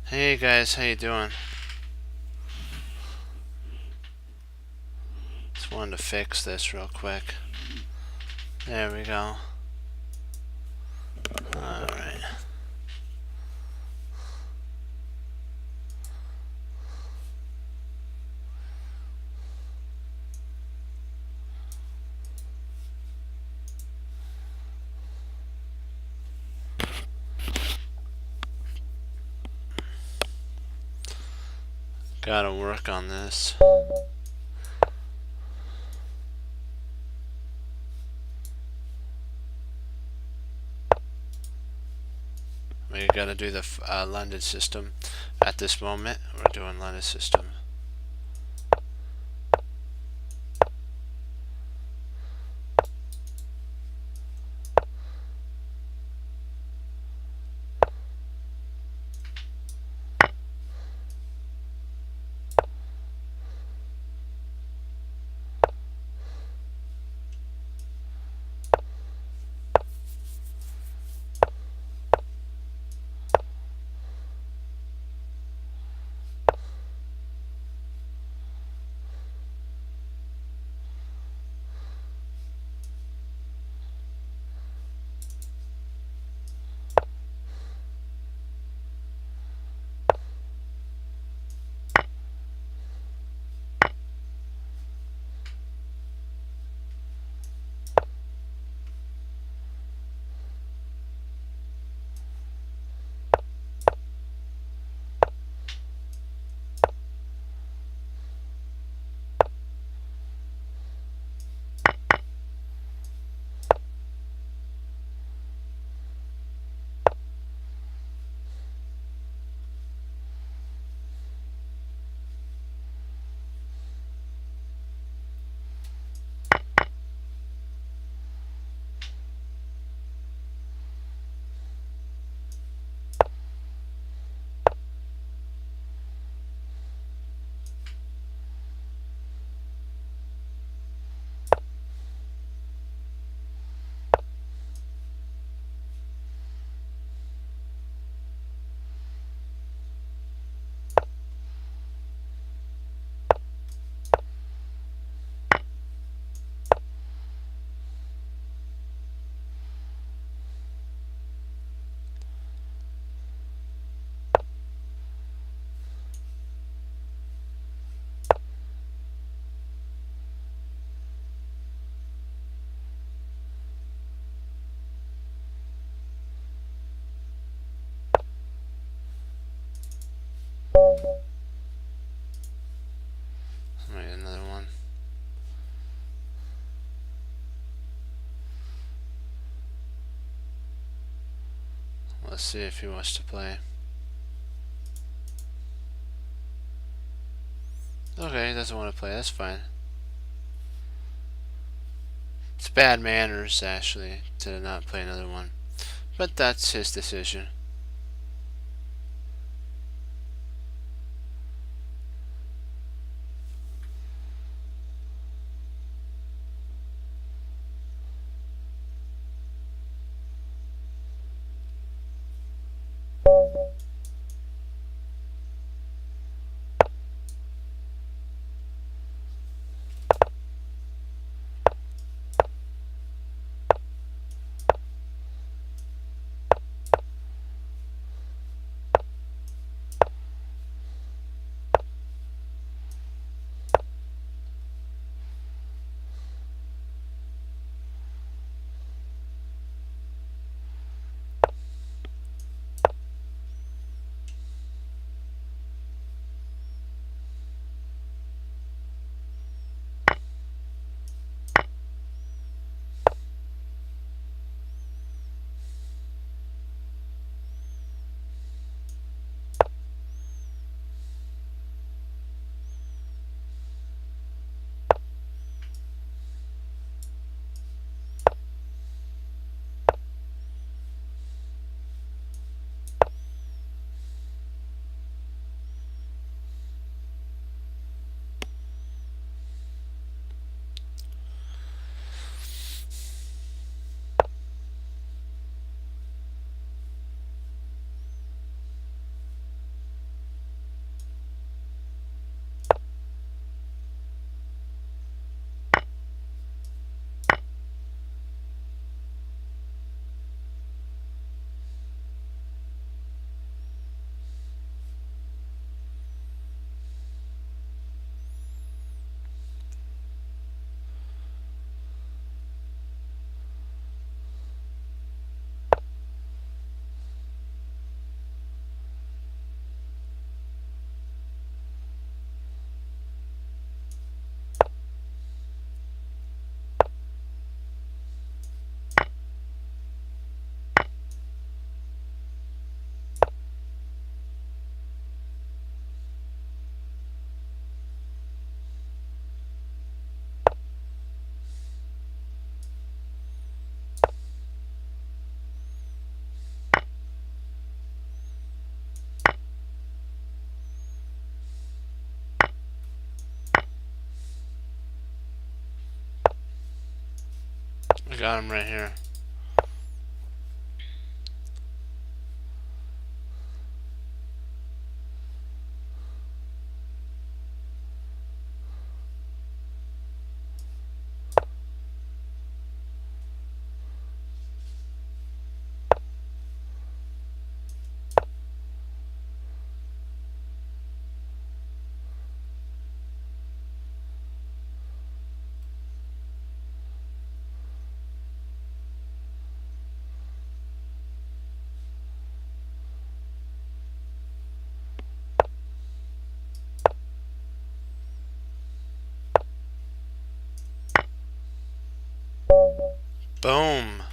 Hey guys, how you doing? Just wanted to fix this real quick. There we go. Alright. Gotta work on this. We gotta do the London system. At this moment, we're doing London system. Wait, another one. Let's see if he wants to play. Okay, he doesn't want to play, that's fine. It's bad manners, actually, to not play another one. But that's his decision. I got him right here. Boom!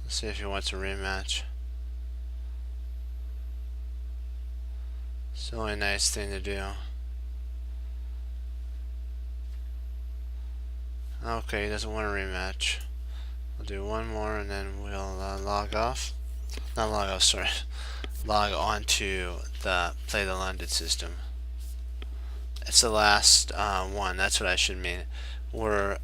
Let's see if he wants a rematch. It's the only nice thing to do. Okay, he doesn't want a rematch. We'll do one more and then we'll log off. Not log off, sorry. Log on to the Play the London system. It's the last one. That's what I should mean. We're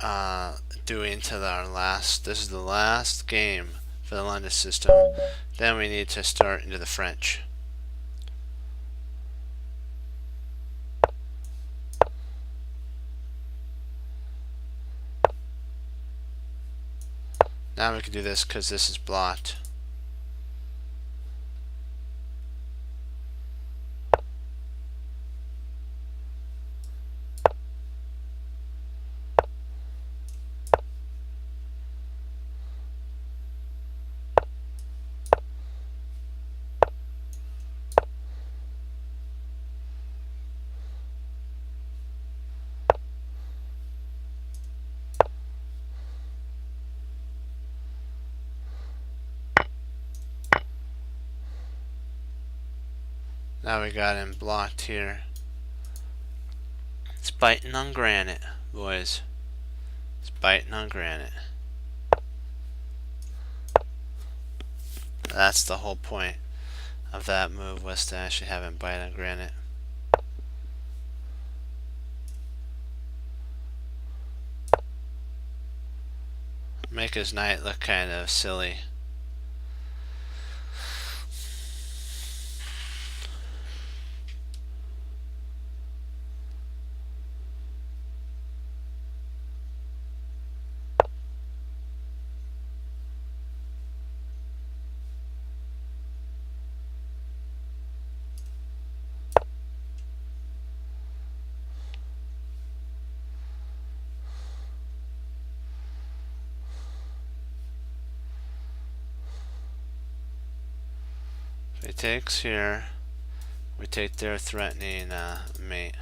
doing to our last. This is the last game for the London system. Then we need to start into the French. Now we can do this because this is blocked. Now we got him blocked here. It's biting on granite, boys. It's biting on granite. That's the whole point of that move, was to actually have him bite on granite. Make his knight look kind of silly. He takes here. We take their threatening mate.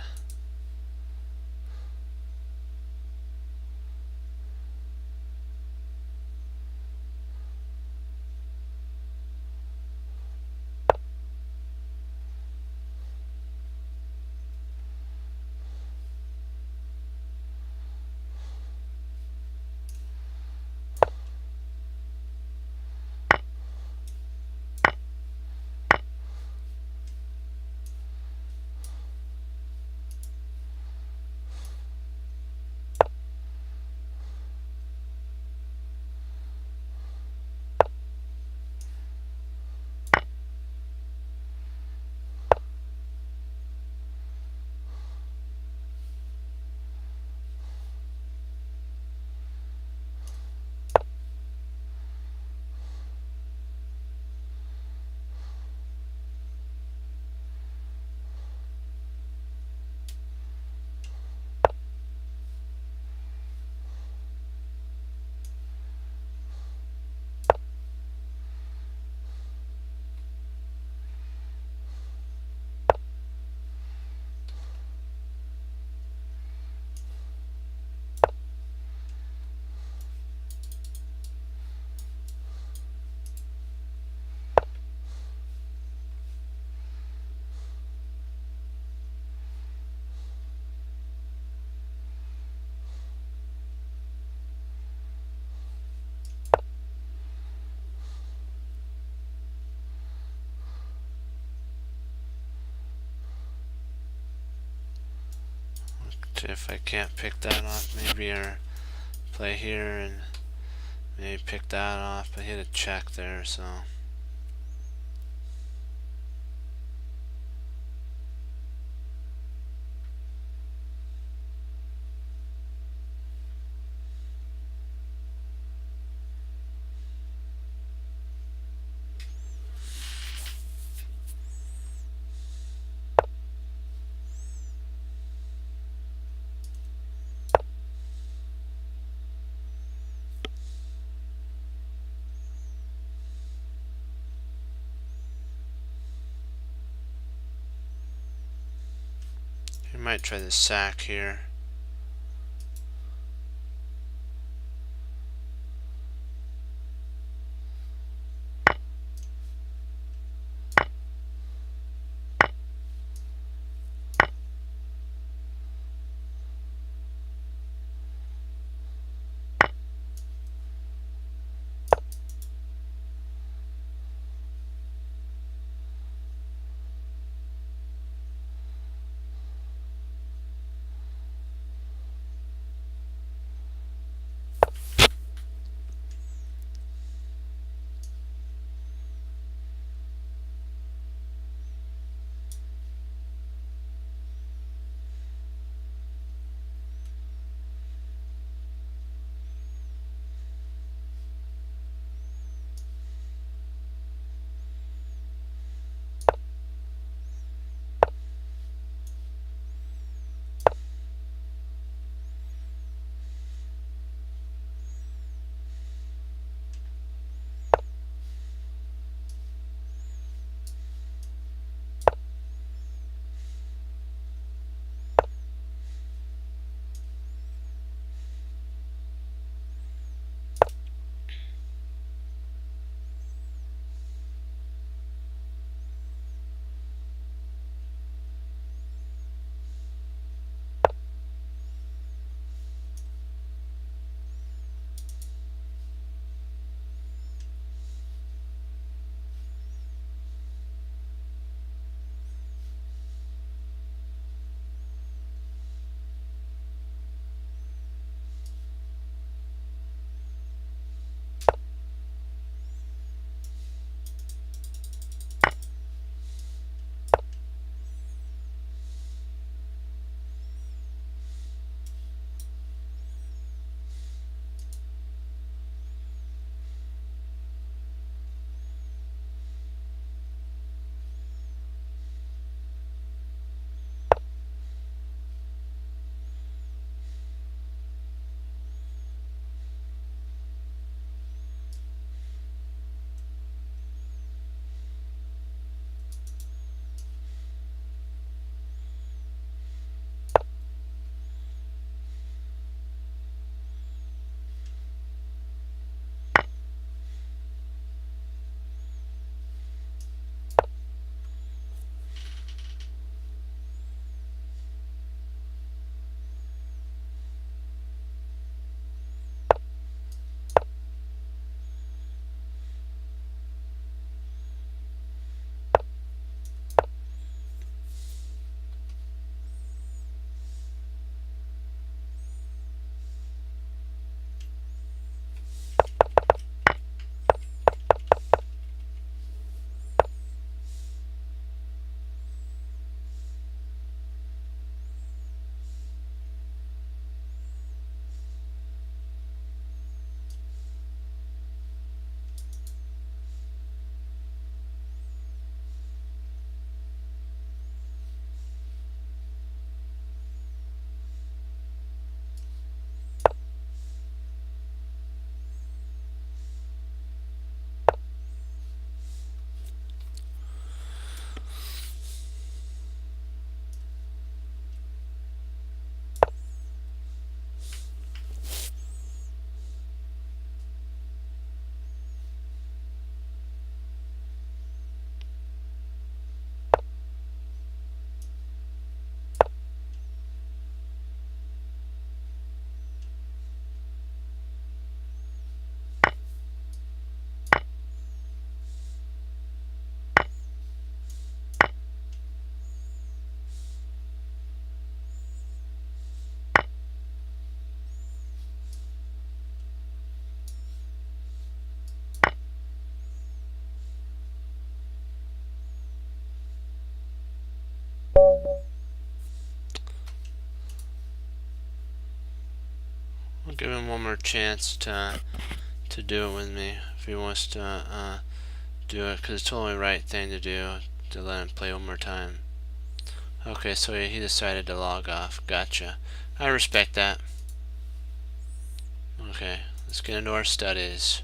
If I can't pick that off, maybe or play here and Maybe pick that off, but hit a check there, so. You might try the sack here. I'll give him one more chance to do it with me if he wants to do it, because it's the only right thing to do, to let him play one more time. Okay, so he decided to log off. Gotcha. I respect that. Okay, let's get into our studies.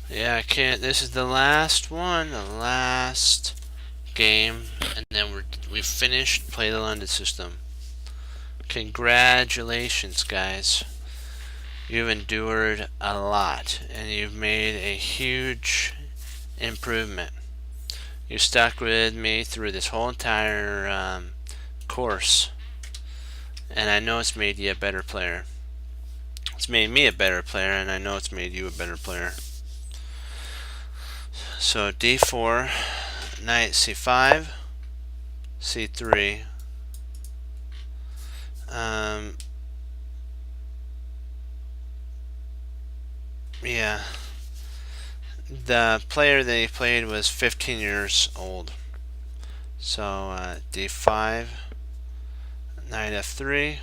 Yeah, I can't. This is the last one, the last game, and then we've finished Play the London System. Congratulations, guys. You've endured a lot, and you've made a huge improvement. You stuck with me through this whole entire course, and I know it's made you a better player. It's made me a better player, and I know it's made you a better player. So d4, knight c5, c3. Yeah, the player that he played was 15 years old. So d5, knight f3,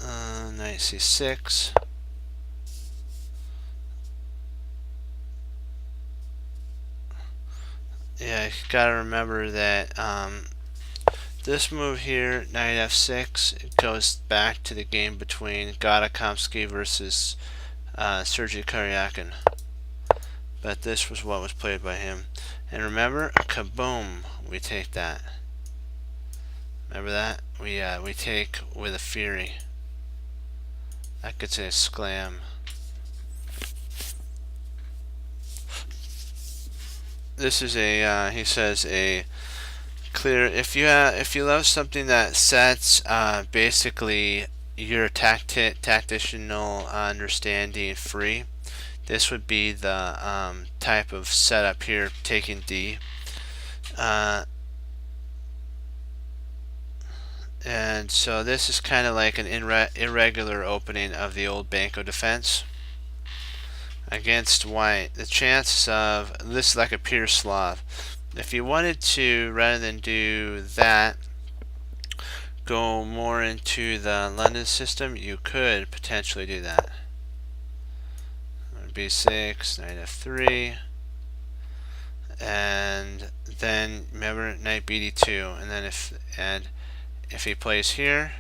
knight c6, yeah, you gotta remember that this move here, knight f6, it goes back to the game between Gadakomsky versus Sergei Karyakin. But this was what was played by him. And remember, kaboom, we take that. Remember that? We take with a fury. That gets a sclam. This is a he says a clear. If you love something that sets basically your tactitional understanding free, this would be the type of setup here, taking D. And so this is kind of like an irregular opening of the old Banco defense against white. The chances of this is like a pure Slav. If you wanted to, rather than do that, go more into the London system, you could potentially do that. b6, knight f3, and then remember knight bd2, and then if he plays here,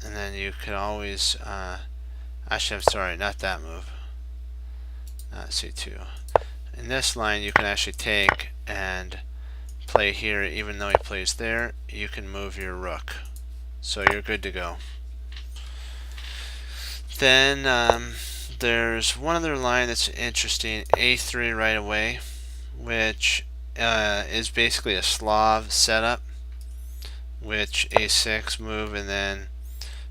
and then you could always actually, I'm sorry, not that move, not c2. In this line you can actually take and play here. Even though he plays there, you can move your rook, so you're good to go. Then there's one other line that's interesting, a3 right away, which is basically a Slav setup, which a6 move, and then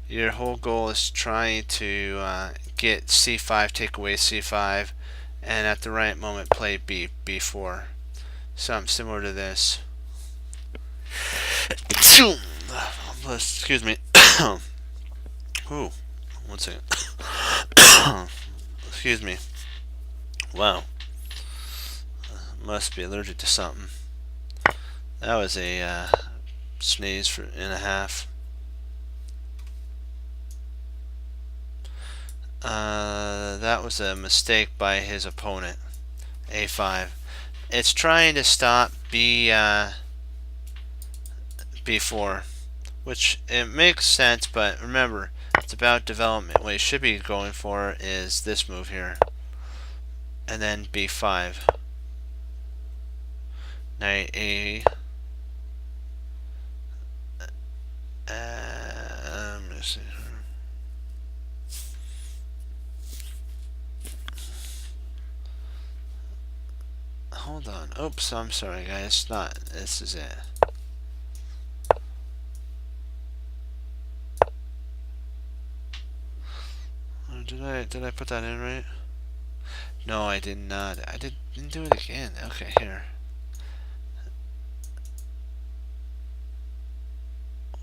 your whole goal is trying to get c5, take away c5, and at the right moment play b4. Something similar to this. Excuse me. Ooh, one second. Excuse me. Wow. Must be allergic to something. That was a sneeze and a half. That was a mistake by his opponent. a5. It's trying to stop b4, which it makes sense, but remember, it's about development. What you should be going for is this move here, and then b5. Knight a. Let me see. Hold on. Oops, I'm sorry, guys. Not. This is it. Did I put that in right? No, I did not. I didn't do it again. Okay, here.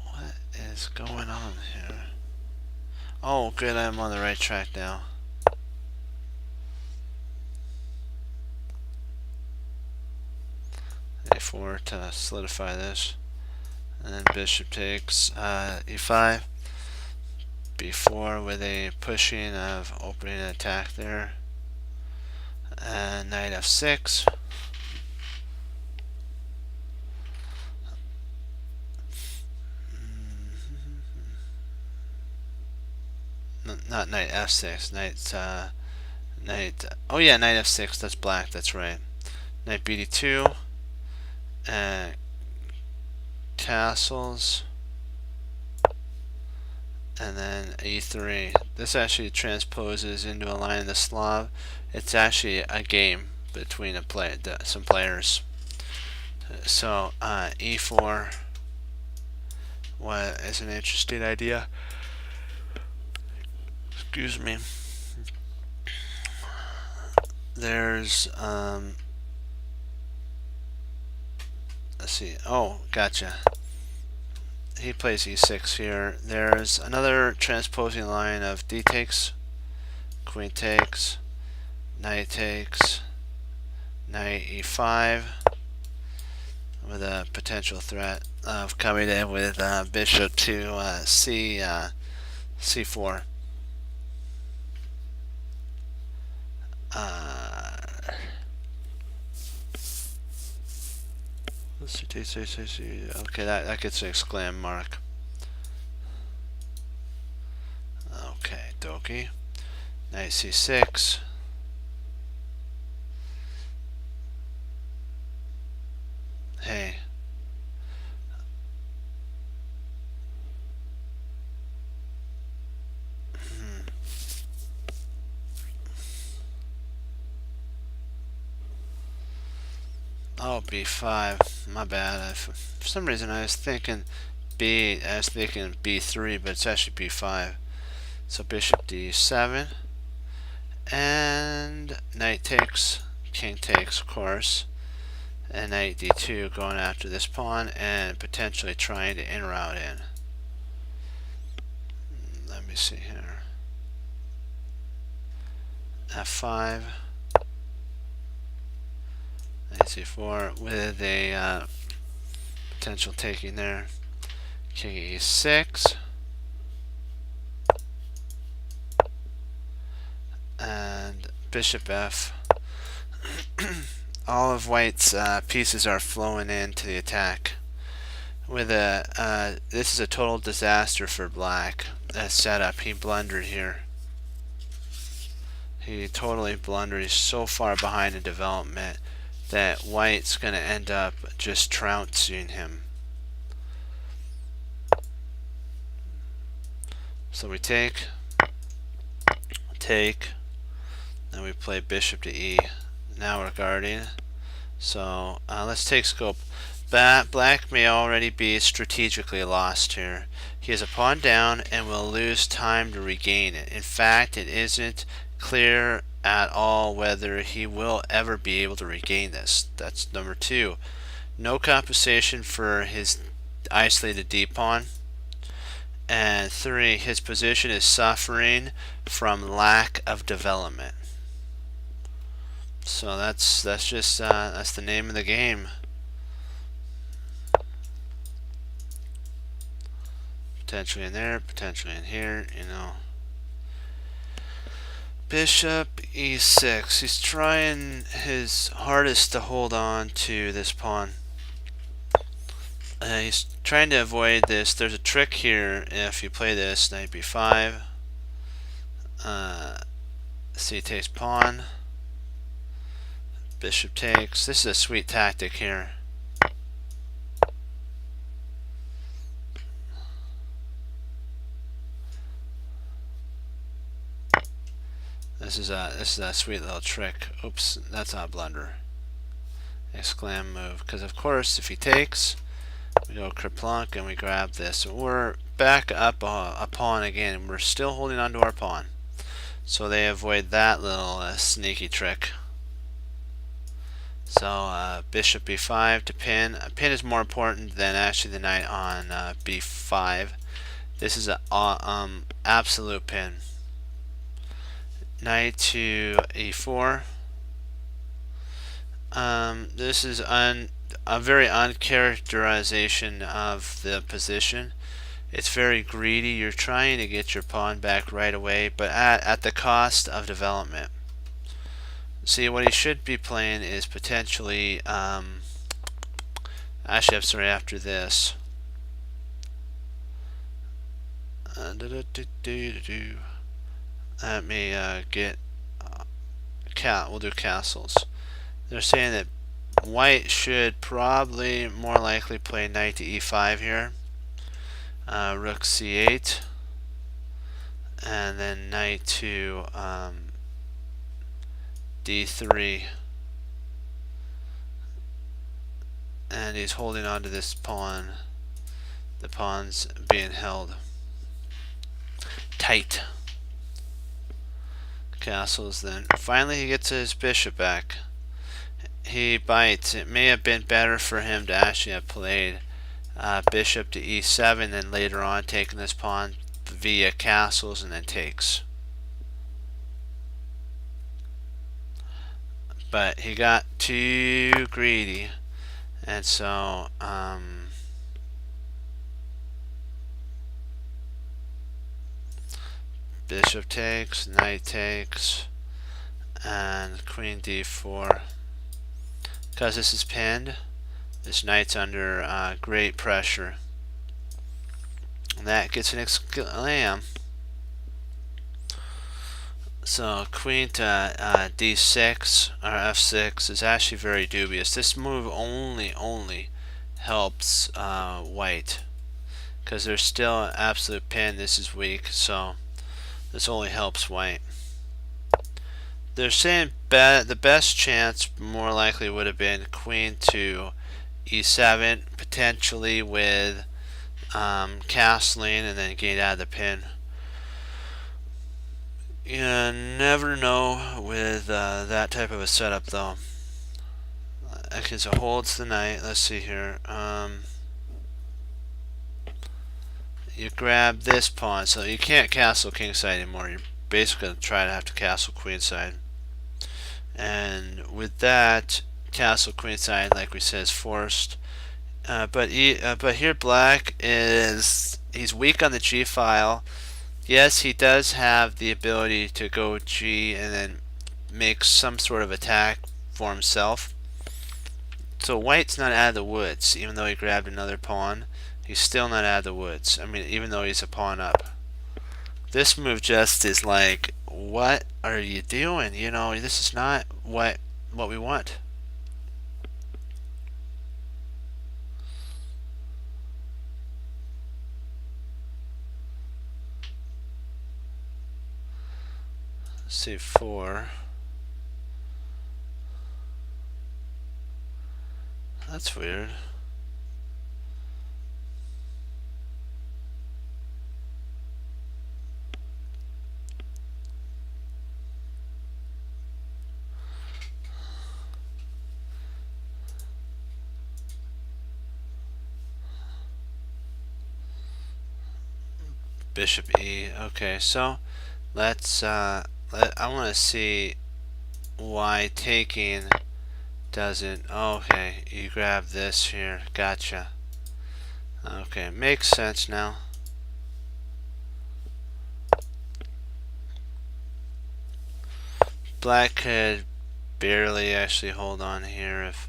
What is going on here? Oh, good. I'm on the right track now. a4 to solidify this, and then bishop takes e5, b4 with a pushing of opening an attack there, and knight f6. Not knight f6, oh yeah, knight f6, that's black, that's right. Knight bd2, and castles, and then e3. This actually transposes into a line of the Slav. It's actually a game between some players. So e4 is an interesting idea. Excuse me. There's let's see. Oh, gotcha. He plays e6 here. There's another transposing line of d takes, queen takes, knight takes, knight e5, with a potential threat of coming in with bishop to c4. Okay, that gets an exclam mark. Okay, dokie. Knight c6. Hey. Oh, b5. My bad. For some reason I was thinking b3, but it's actually b5. So bishop d7, and knight takes, king takes, of course, and knight d2 going after this pawn and potentially trying to in-route in. Let me see here. f5. Knight c4 with a potential taking there. King e6. And bishop f. All of white's pieces are flowing into the attack. With this is a total disaster for black. Setup. He blundered here. He totally blundered. He's so far behind in development that white's going to end up just trouncing him. So we take, then we play bishop to e. Now we're guarding. So let's take scope. Black may already be strategically lost here. He has a pawn down and will lose time to regain it. In fact, it isn't clear at all whether he will ever be able to regain this. That's number 2. No compensation for his isolated d pawn. And 3, his position is suffering from lack of development. So that's just that's the name of the game. Potentially in there, potentially in here, you know. Bishop e6. He's trying his hardest to hold on to this pawn. He's trying to avoid this. There's a trick here if you play this. Knight b5. C takes pawn. Bishop takes. This is a sweet tactic here. This is a sweet little trick. Oops, that's not a blunder. Exclam move. Because of course, if he takes, we go kerplunk and we grab this. We're back up a pawn again. We're still holding on to our pawn. So they avoid that little sneaky trick. So bishop b5 to pin. A pin is more important than actually the knight on b5. This is an absolute pin. Knight to e4. This is a very uncharacterization of the position. It's very greedy. You're trying to get your pawn back right away, but at the cost of development. See, what he should be playing is potentially, actually, I'm sorry, after this. Let me get, we'll do castles. They're saying that white should probably more likely play knight to e5 here. Rook c8. And then knight to d3. And he's holding on to this pawn. The pawn's being held tight. Castles then. Finally he gets his bishop back. He bites. It may have been better for him to actually have played bishop to e7 and later on taking this pawn via castles and then takes. But he got too greedy, and so bishop takes, knight takes, and queen d4. Because this is pinned, this knight's under great pressure. And that gets an exclam. So queen to d6 or f6 is actually very dubious. This move only helps white, because there's still an absolute pin. This is weak, so this only helps white. They're saying the best chance more likely would have been queen to e7, potentially with castling and then gate out of the pin. You never know with that type of a setup, though. Okay, so holds the knight. Let's see here. You grab this pawn, so you can't castle kingside anymore. You're basically going to try to have to castle queenside. And with that, castle queenside, like we said, is forced. But here black he's weak on the g file. Yes, he does have the ability to go g and then make some sort of attack for himself. So white's not out of the woods, even though he grabbed another pawn. He's still not out of the woods. I mean, even though he's a pawn up. This move just is like, what are you doing? You know, this is not what we want. c4. That's weird. Bishop e. Okay, so let's I want to see why taking doesn't. Okay, you grab this here. Gotcha. Okay, makes sense now. Black could barely actually hold on here if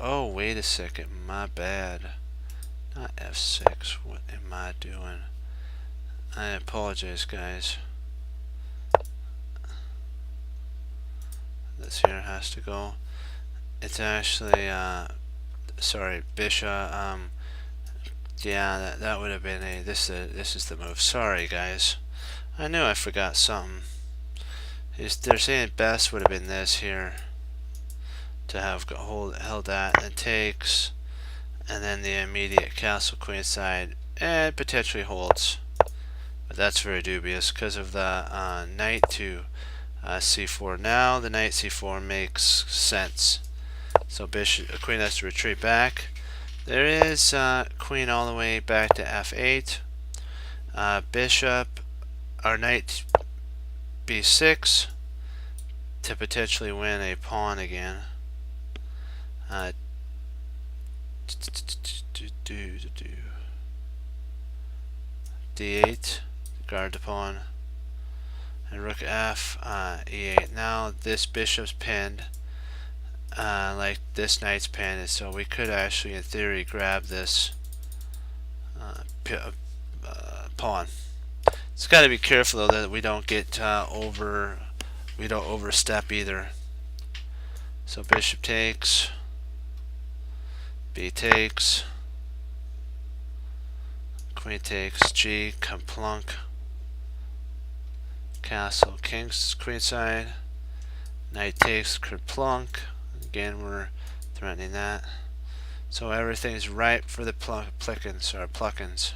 oh, wait a second, my bad. Not f6. What am I doing? I apologize, guys. This here has to go. It's actually sorry, bishop. Yeah, that would have been a this is the move. Sorry, guys. I knew I forgot something. They're saying best would have been this here, to have held that, and takes, and then the immediate castle queenside, and potentially holds. But that's very dubious because of the knight to c4. Now the knight c4 makes sense. So bishop, queen has to retreat back. There is queen all the way back to f8. Bishop or knight b6 to potentially win a pawn again. D8, guard the pawn, and rook f, e8. Now this bishop's pinned, like this knight's pinned, so we could actually, in theory, grab this pawn. It's got to be careful though that we don't get we don't overstep either. So bishop takes, b takes, queen takes, g, plunk, castle, king's queenside, knight takes, plunk. Again, we're threatening that. So everything's ripe for the pluckins.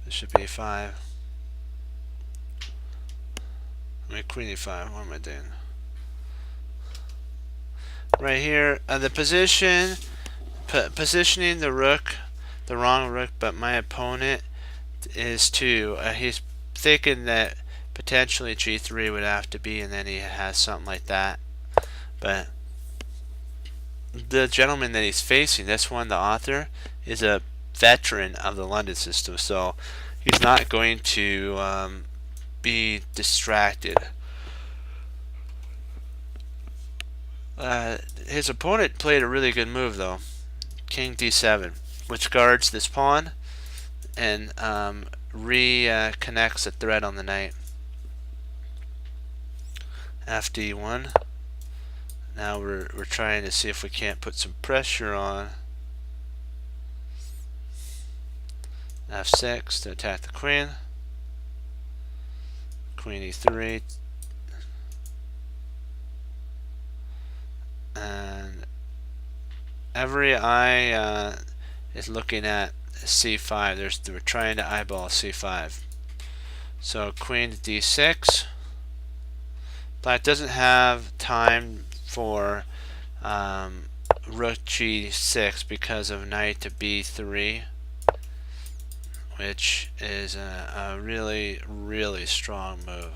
Bishop e5. Queen e5. What am I doing? Right here, the positioning the rook, the wrong rook, but my opponent is he's thinking that potentially g3 would have to be, and then he has something like that. But the gentleman that he's facing, this one, the author, is a veteran of the London system, so he's not going to be distracted. His opponent played a really good move though, king d7, which guards this pawn and reconnects the thread on the knight. fd1. Now we're trying to see if we can't put some pressure on f6 to attack the queen. Queen e3, and every eye is looking at c5. We're trying to eyeball c5. So queen to d6. Black doesn't have time for rook g6 because of knight to b3, which is a really, really strong move.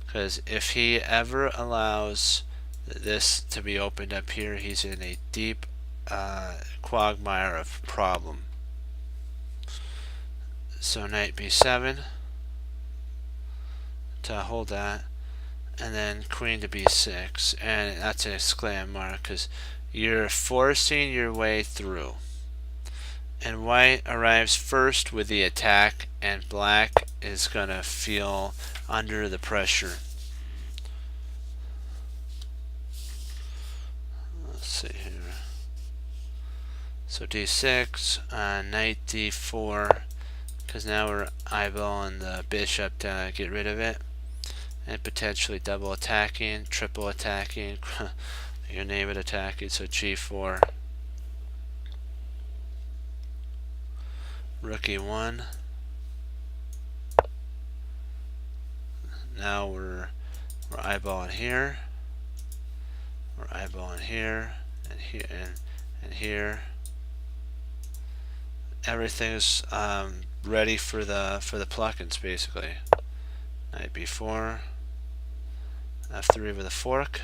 Because if he ever allows this to be opened up here, he's in a deep quagmire of problem. So knight b7 to hold that, and then queen to b6, and that's an exclamation mark because you're forcing your way through. And white arrives first with the attack, and black is gonna feel under the pressure. Let's see here. So d6, knight d4, because now we're eyeballing the bishop to get rid of it, and potentially double attacking, triple attacking, you name it, attacking. So g4, rook e1. Now we're eyeballing here, we're eyeballing here, and here, and here. Everything's ready for the pluckins basically. Knight b4, f3 with a fork,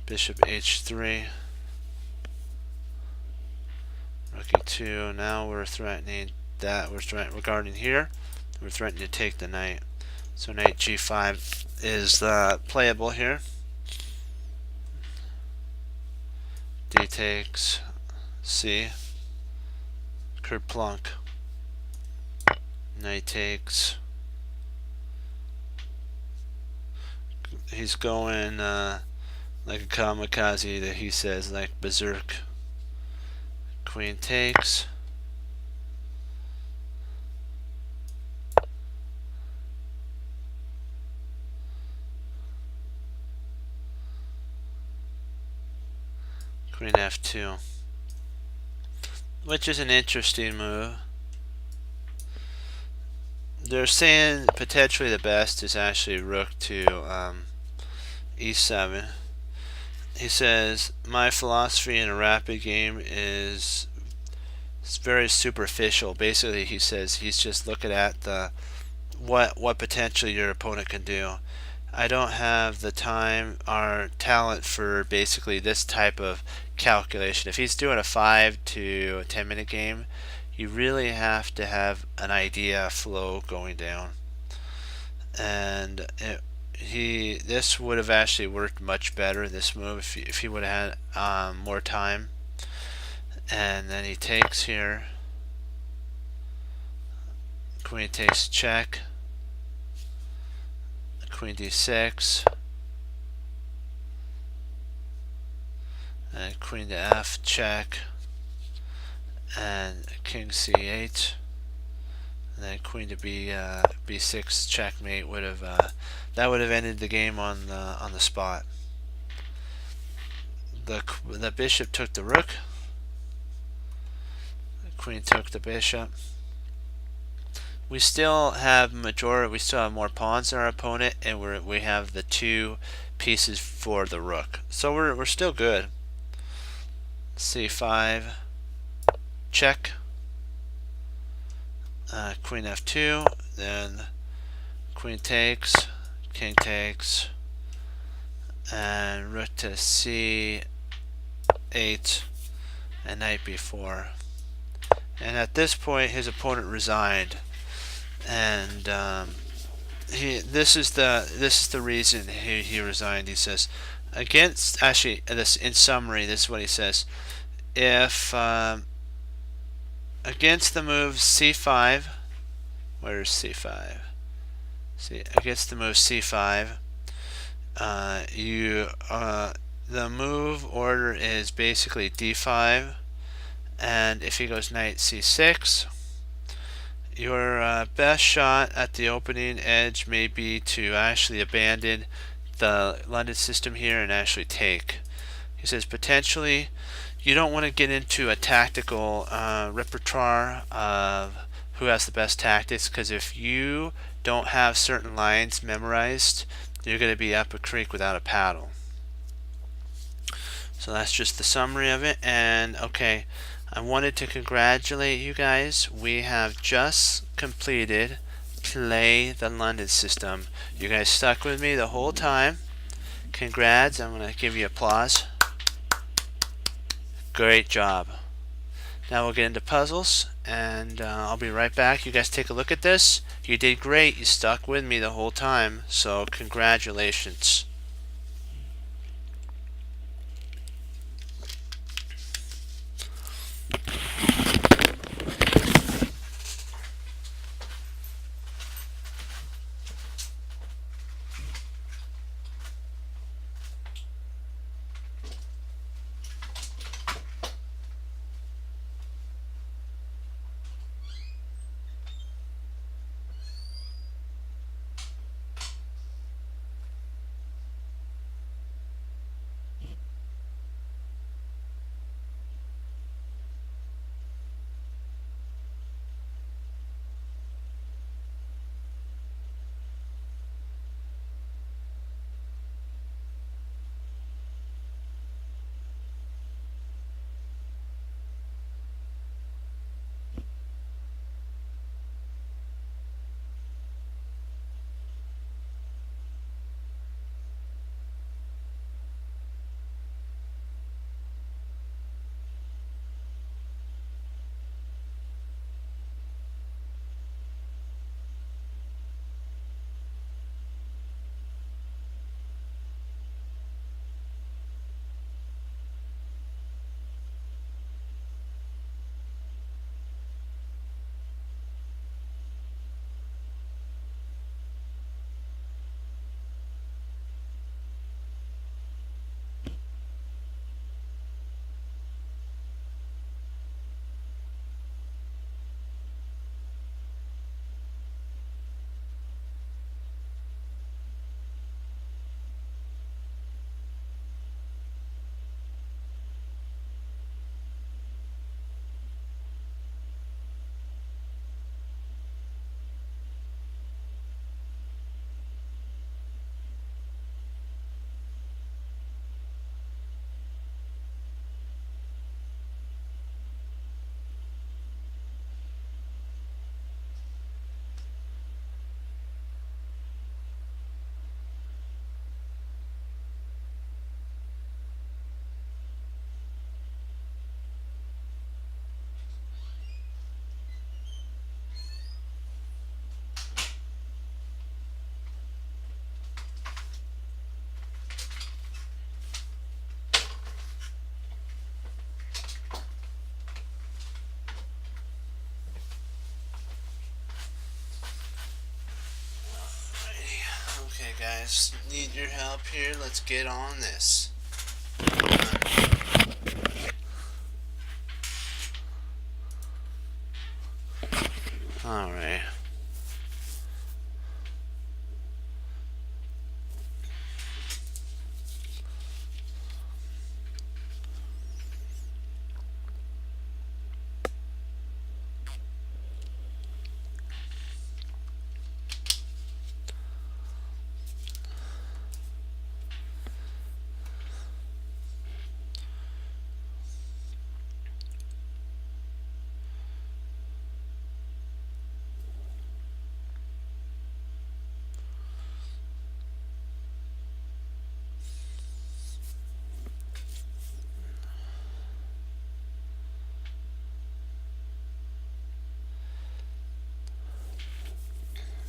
bishop h3, rook e2. Now we're threatening that. We're guarding here. We're threatening to take the knight. So knight g5 is playable here. D takes, c, kerplunk, knight takes. He's going like a kamikaze, that he says, like berserk. Queen takes. Queen f2, which is an interesting move. They're saying potentially the best is actually rook to e7, he says, my philosophy in a rapid game is it's very superficial. Basically, he says he's just looking at the what potentially your opponent can do. I don't have the time or talent for basically this type of calculation. If he's doing a 5 to 10 minute game, you really have to have an idea flow going down. And this would have actually worked much better, this move, if he would have had more time. And then he takes here, queen takes check, queen d6, and queen to f check, and king c8, and then queen to b6 checkmate would have that would have ended the game on the spot. The bishop took the rook, the queen took the bishop. We still have more pawns than our opponent, and we have the 2 pieces for the rook, so we're still good. c5 check, queen f2, then queen takes, king takes, and rook to c8, and knight b4. And at this point his opponent resigned, and this is the reason he resigned. He says, against, actually, this in summary, this is what he says: if against the move c5, where's c5? See, against the move c5, the move order is basically d5, and if he goes knight c6, your best shot at the opening edge may be to actually abandon the London system here and actually take. He says potentially you don't want to get into a tactical repertoire of who has the best tactics, because if you don't have certain lines memorized, you're going to be up a creek without a paddle. So that's just the summary of it. And okay, I wanted to congratulate you guys. We have just completed Play the London System. You guys stuck with me the whole time. Congrats. I'm going to give you applause. Great job. Now we'll get into puzzles, and I'll be right back. You guys take a look at this. You did great. You stuck with me the whole time, so congratulations. need your help here. Let's get on this. Alright.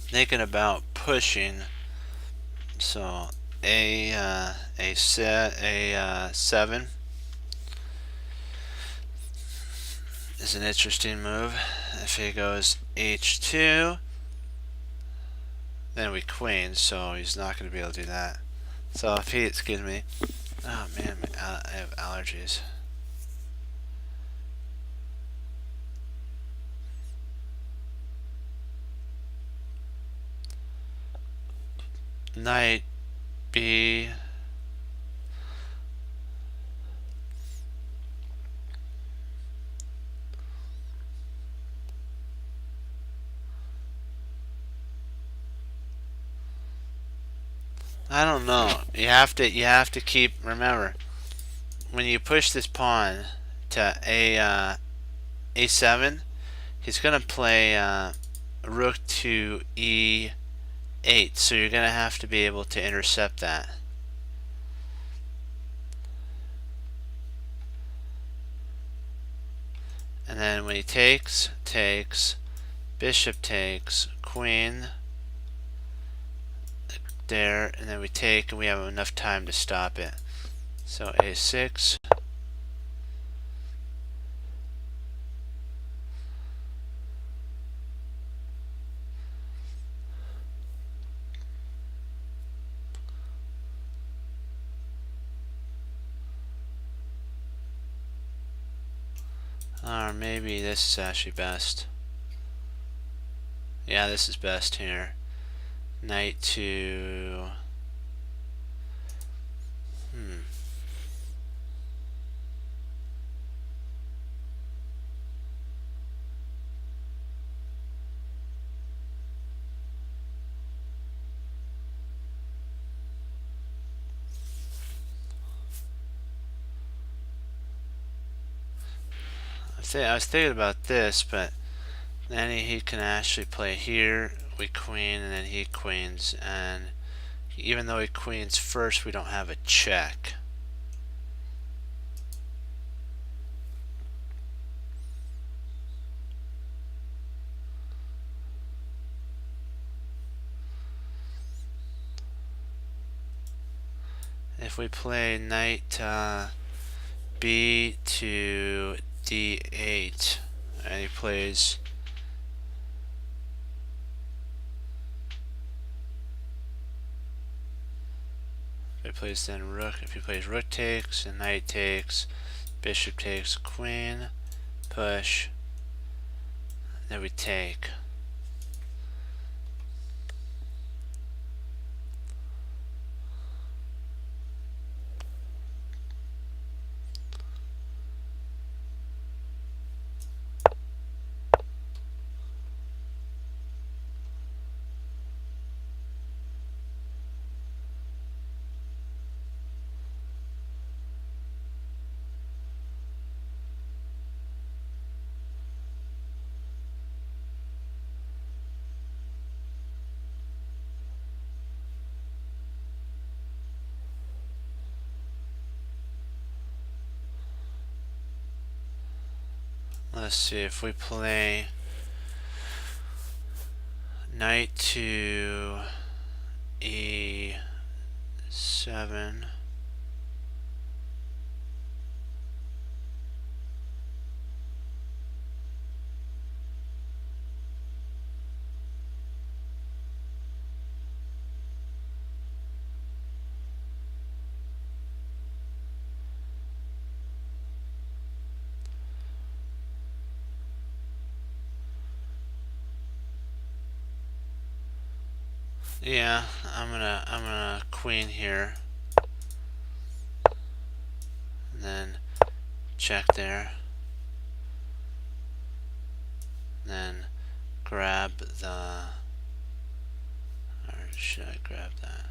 Thinking about pushing, so a 7 is an interesting move. If he goes h2, then we queen, so he's not going to be able to do that. So if he, excuse me, oh man, I have allergies. Knight b, I don't know. You have to keep, remember, when you push this pawn to a7, he's gonna play rook to e8, so you're gonna have to be able to intercept that. And then when he takes, bishop takes, queen there, and then we take, and we have enough time to stop it. So a6. Or maybe this is actually best. Yeah, this is best here. Knight to... I was thinking about this, but then he can actually play here, we queen, and then he queens, and even though he queens first, we don't have a check. If we play knight b to d8, and he plays then rook. If he plays rook takes and knight takes, bishop takes, queen, push, then we take. Let's see, if we play knight to e7, Yeah, I'm gonna queen here, and then check there, and then grab the, or should I grab that?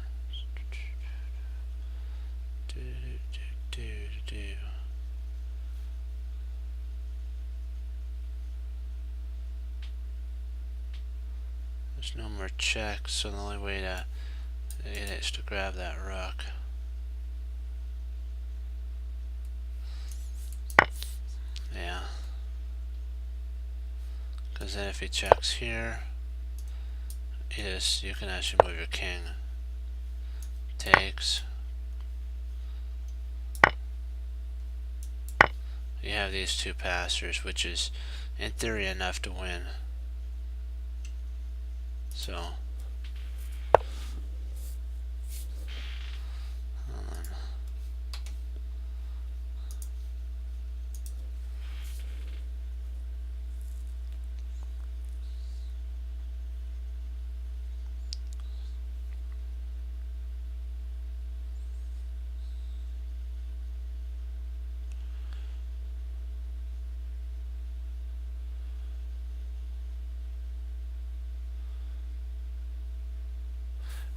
Do, do, do, do. There's no more checks, so the only way to get it is to grab that rook. Yeah. Because then if he checks here, you can actually move your king. Takes. You have these two passers, which is in theory enough to win. So, hold on.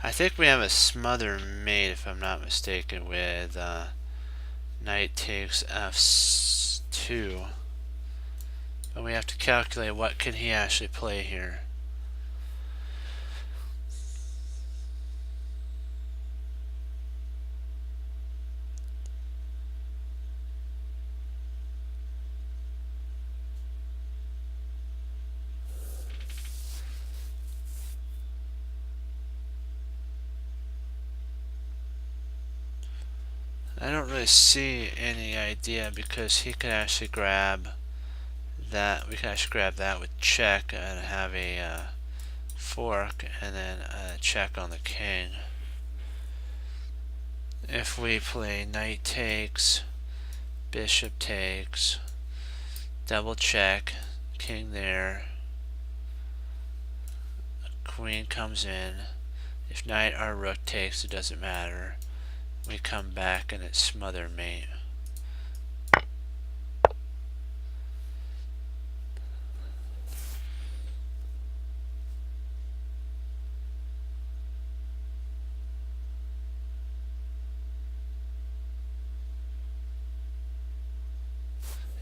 I think we have a smother mate, if I'm not mistaken, with knight takes f2. But we have to calculate what can he actually play here. I don't really see any idea because he could actually grab that. We can actually grab that with check and have a fork and then check on the king. If we play knight takes, bishop takes, double check, king there, queen comes in. If knight or rook takes, it doesn't matter. We come back and it's smother mate.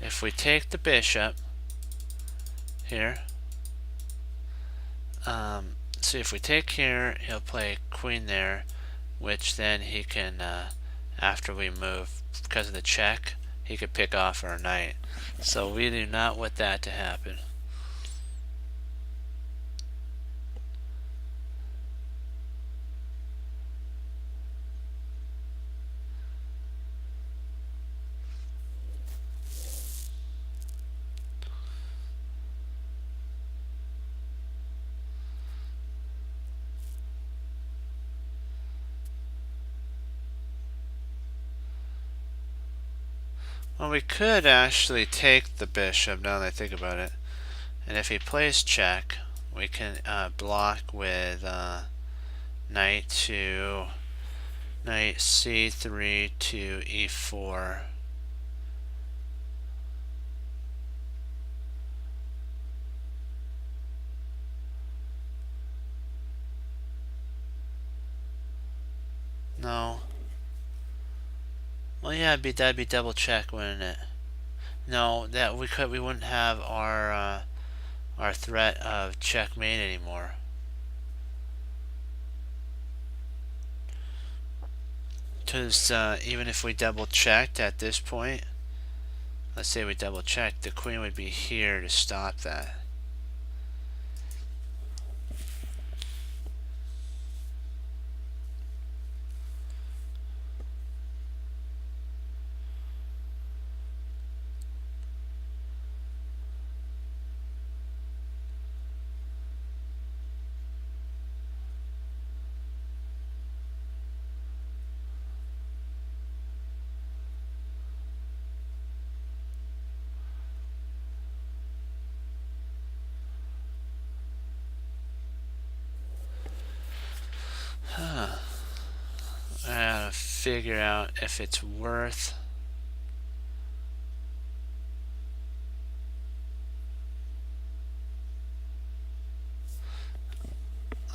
If we take the bishop here, see if we take here, he'll play queen there, which then he can, after we move, because of the check, he could pick off our knight. So we do not want that to happen. Well, we could actually take the bishop now that I think about it. And if he plays check, we can block with knight to knight c3 to e4. No. Well, yeah, that'd be double check, wouldn't it? No, that we wouldn't have our threat of checkmate anymore. Because even if we double checked at this point, let's say we double checked, the queen would be here to stop that. figure out if it's worth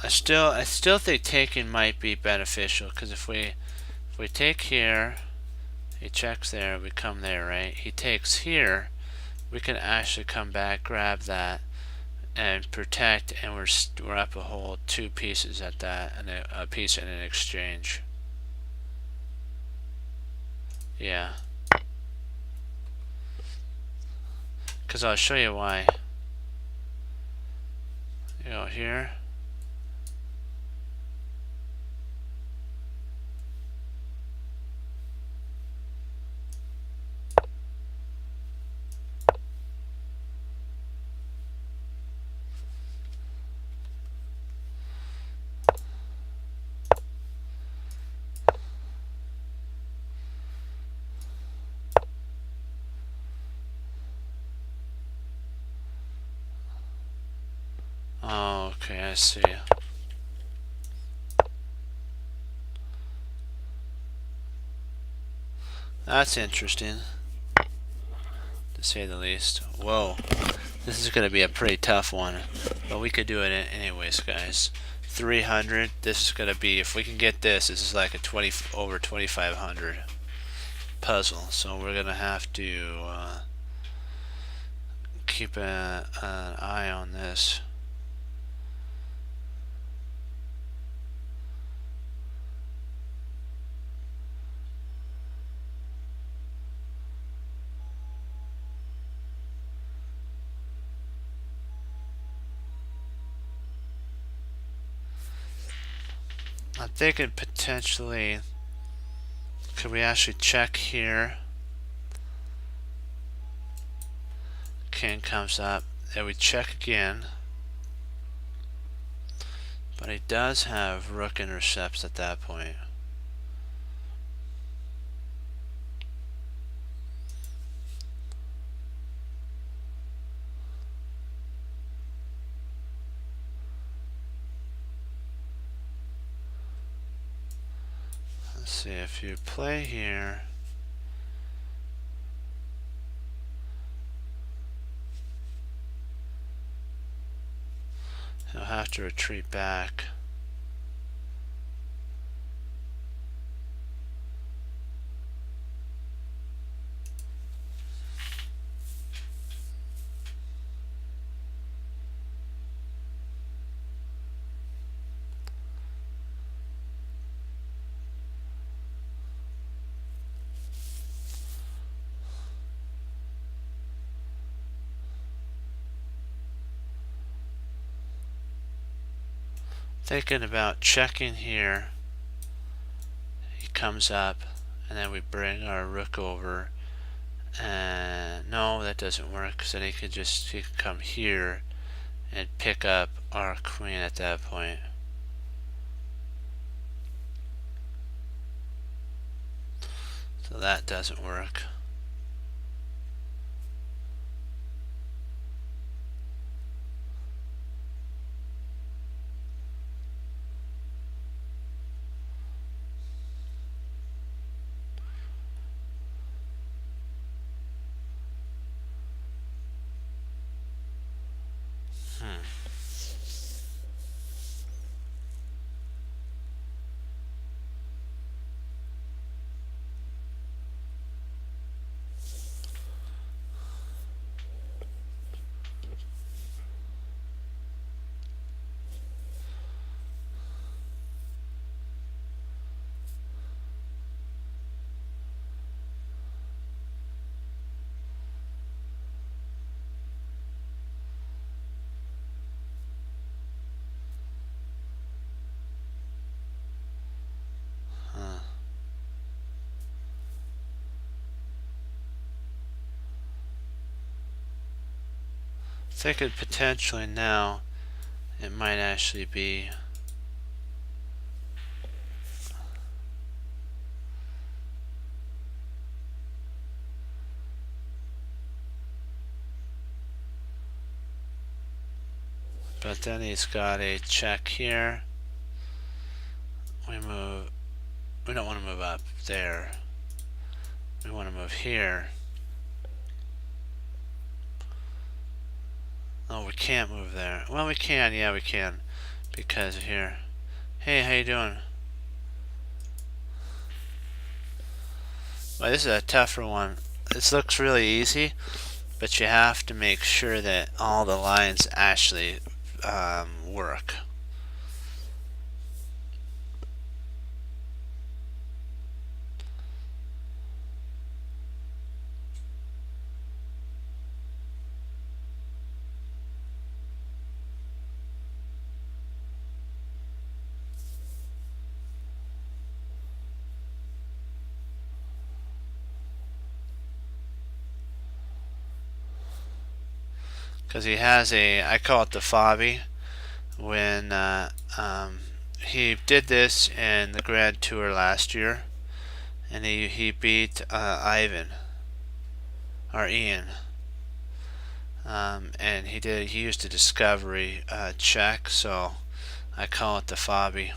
I still think taking might be beneficial, because if we take here, he checks there, we come there, right? He takes here, we can actually come back, grab that, and protect, and we're up a whole 2 pieces at that, and a piece in an exchange. Yeah. Because I'll show you why. You go here. Oh, okay, I see. That's interesting, to say the least. Whoa. This is going to be a pretty tough one, but we could do it anyways, guys. 300. This is going to be, if we can get this, this is like a over 2,500 puzzle. So we're going to have to keep an eye on this. I'm thinking potentially, could we actually check here? King comes up, and we check again. But he does have rook intercepts at that point. Let's see, if you play here, he'll have to retreat back. Thinking about checking here. He comes up, and then we bring our rook over, and no, that doesn't work, because then he could come here and pick up our queen at that point. So that doesn't work. Thinking potentially now it might actually be but then he's got a check here. We move We don't want to move up there. We want to move here. Oh, we can't move there. Well, we can. Yeah, we can. Because here. Hey, how you doing? Well, this is a tougher one. This looks really easy, but you have to make sure that all the lines actually work. Because he has a, I call it the fobby, when he did this in the Grand Tour last year, and he beat Ivan, or Ian, and he used a discovery check, so I call it the fobby.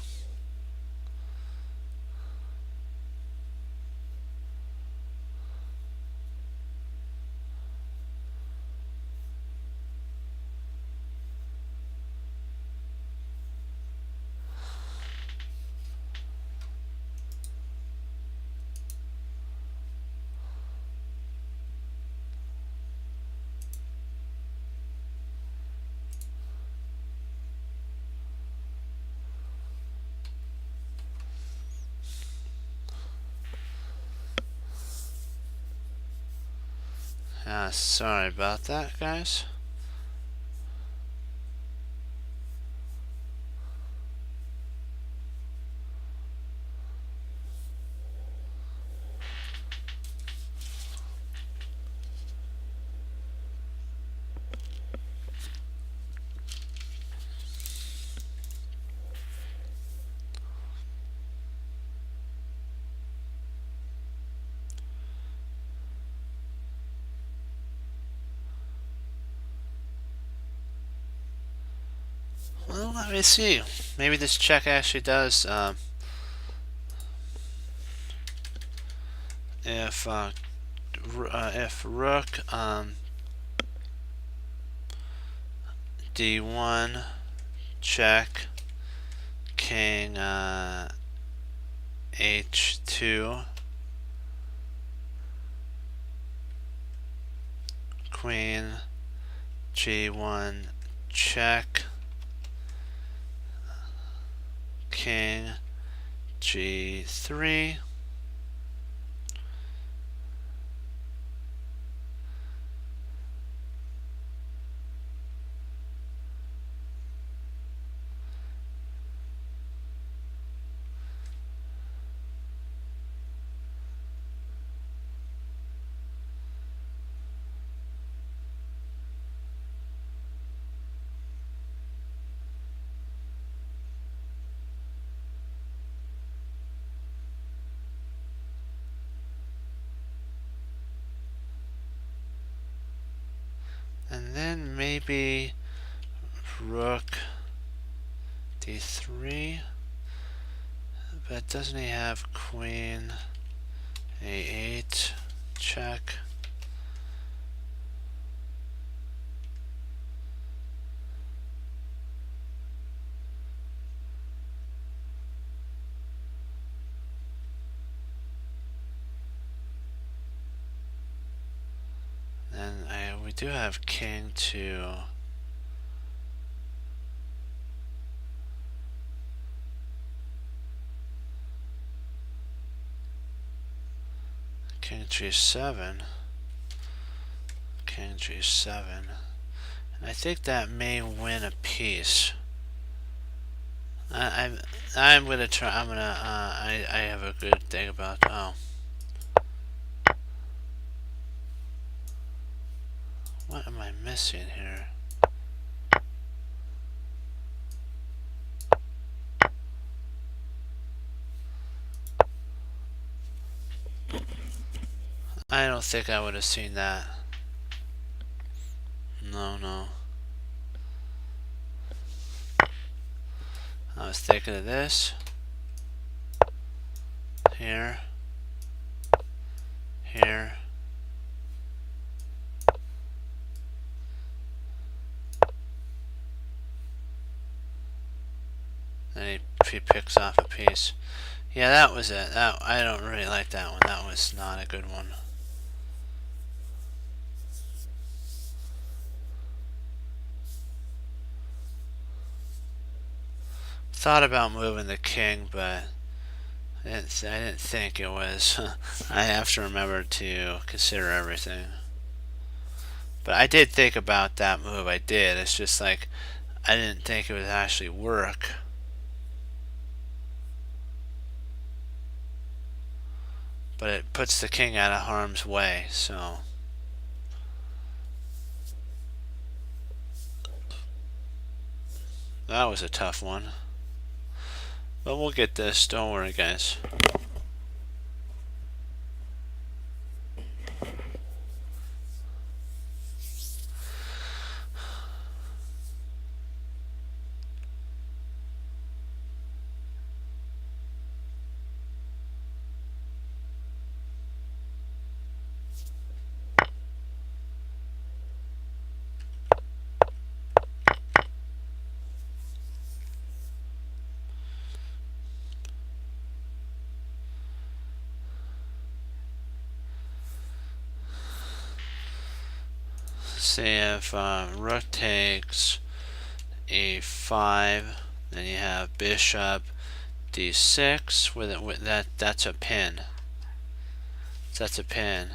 Sorry about that, guys. Well, let me see. Maybe this check actually does. If rook d1 check king h2 queen g1 check king g3 and then maybe rook d3, but doesn't he have queen a8 check? Then we do have king to king g7, king g7, and I think that may win a piece. I'm gonna try. I have a good thing about. Oh, what am I missing here? I don't think I would have seen that. No. I was thinking of this. here, here. Then he picks off a piece. Yeah, that was it. That, I don't really like that one. That was not a good one. Thought about moving the king, but I didn't think it was. I have to remember to consider everything. But I did think about that move. I did. It's just like I didn't think it would actually work. But it puts the king out of harm's way, so. That was a tough one. But we'll get this. Don't worry, guys. See if rook takes a5, then you have bishop d6 with that. That's a pin. That's a pin.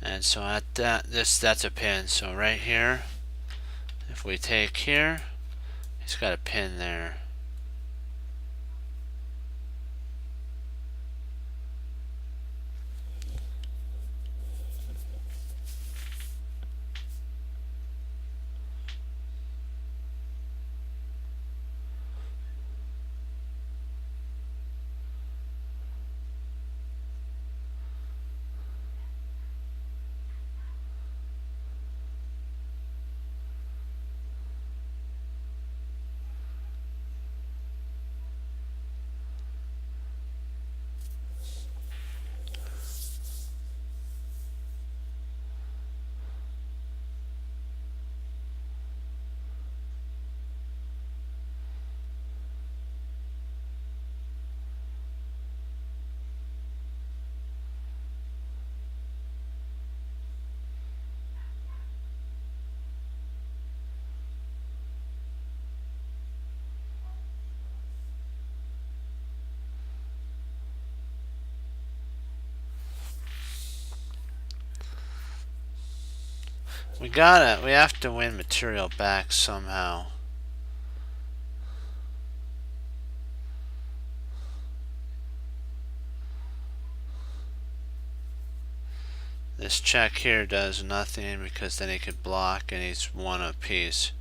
And so at that's a pin. So right here, if we take here, he's got a pin there. We have to win material back somehow. This check here does nothing because then he could block and he's one apiece.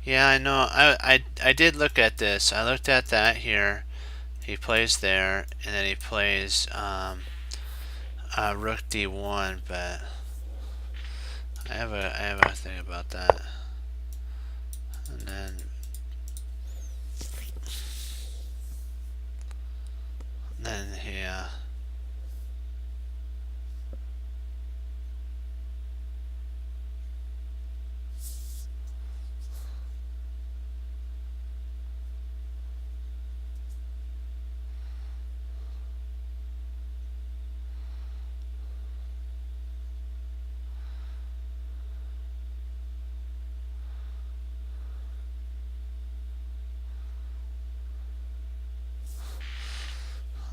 Yeah, I know. I did look at this. I looked at that here. He plays there, and then he plays rook d1, but I have a thing about that. And then yeah.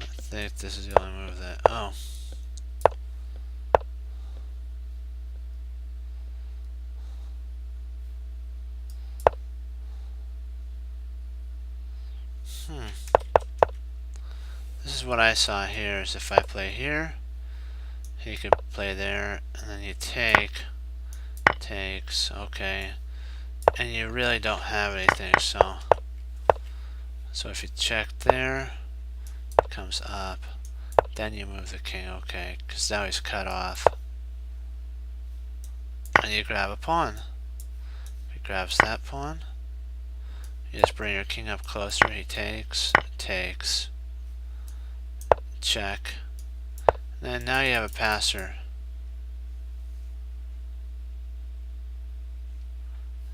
I think this is the only move that. Oh. This is what I saw here. Is if I play here, he could play there, and then you takes, okay, and you really don't have anything. So if you check there, it comes up. Then you move the king, okay, because now he's cut off. And you grab a pawn. He grabs that pawn. You just bring your king up closer. He takes, check. And then now you have a passer.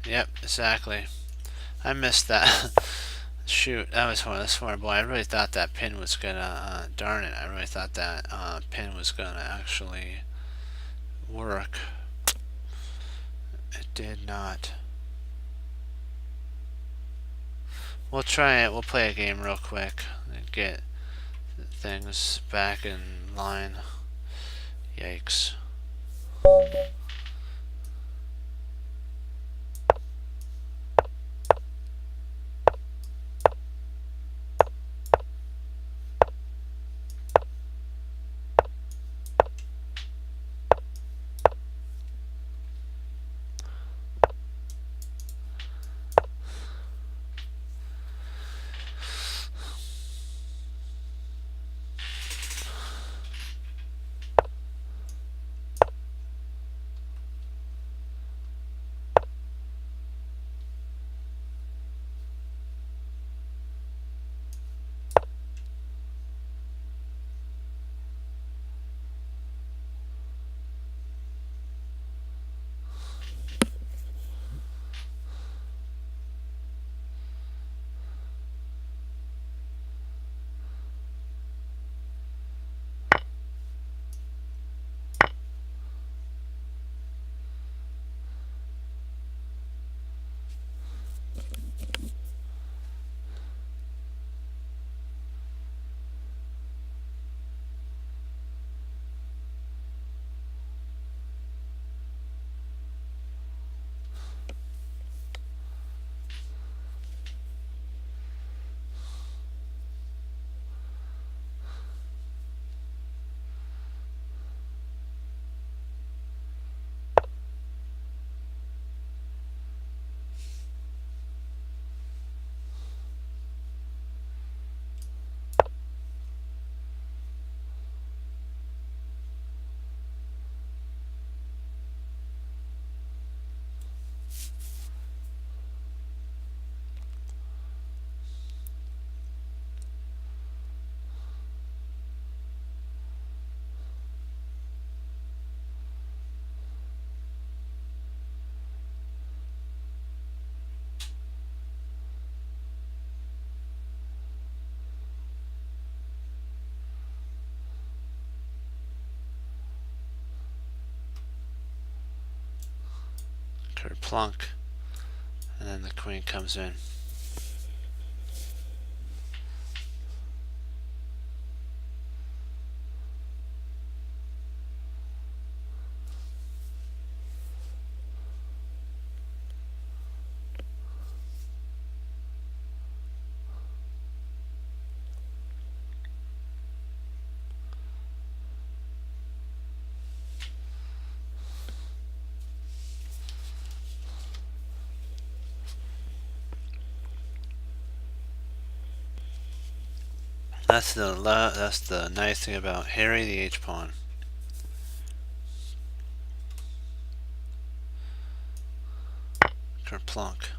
Yep, exactly. I missed that. Shoot, that was smart. Boy, I really thought that pin was gonna, darn it, I really thought that pin was gonna actually work. It did not. We'll try it. We'll play a game real quick and get things back in line. Yikes. Kerplunk. And then the queen comes in. That's the nice thing about Harry the H pawn. Kerplunk.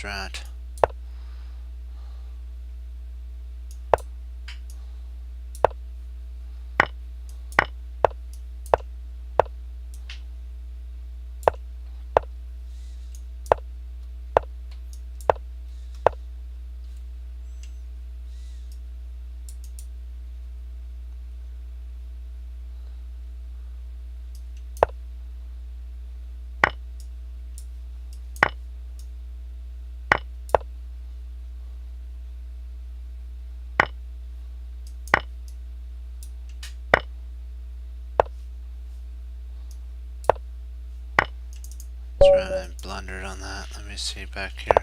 That's right. That's right, I blundered on that. Let me see back here.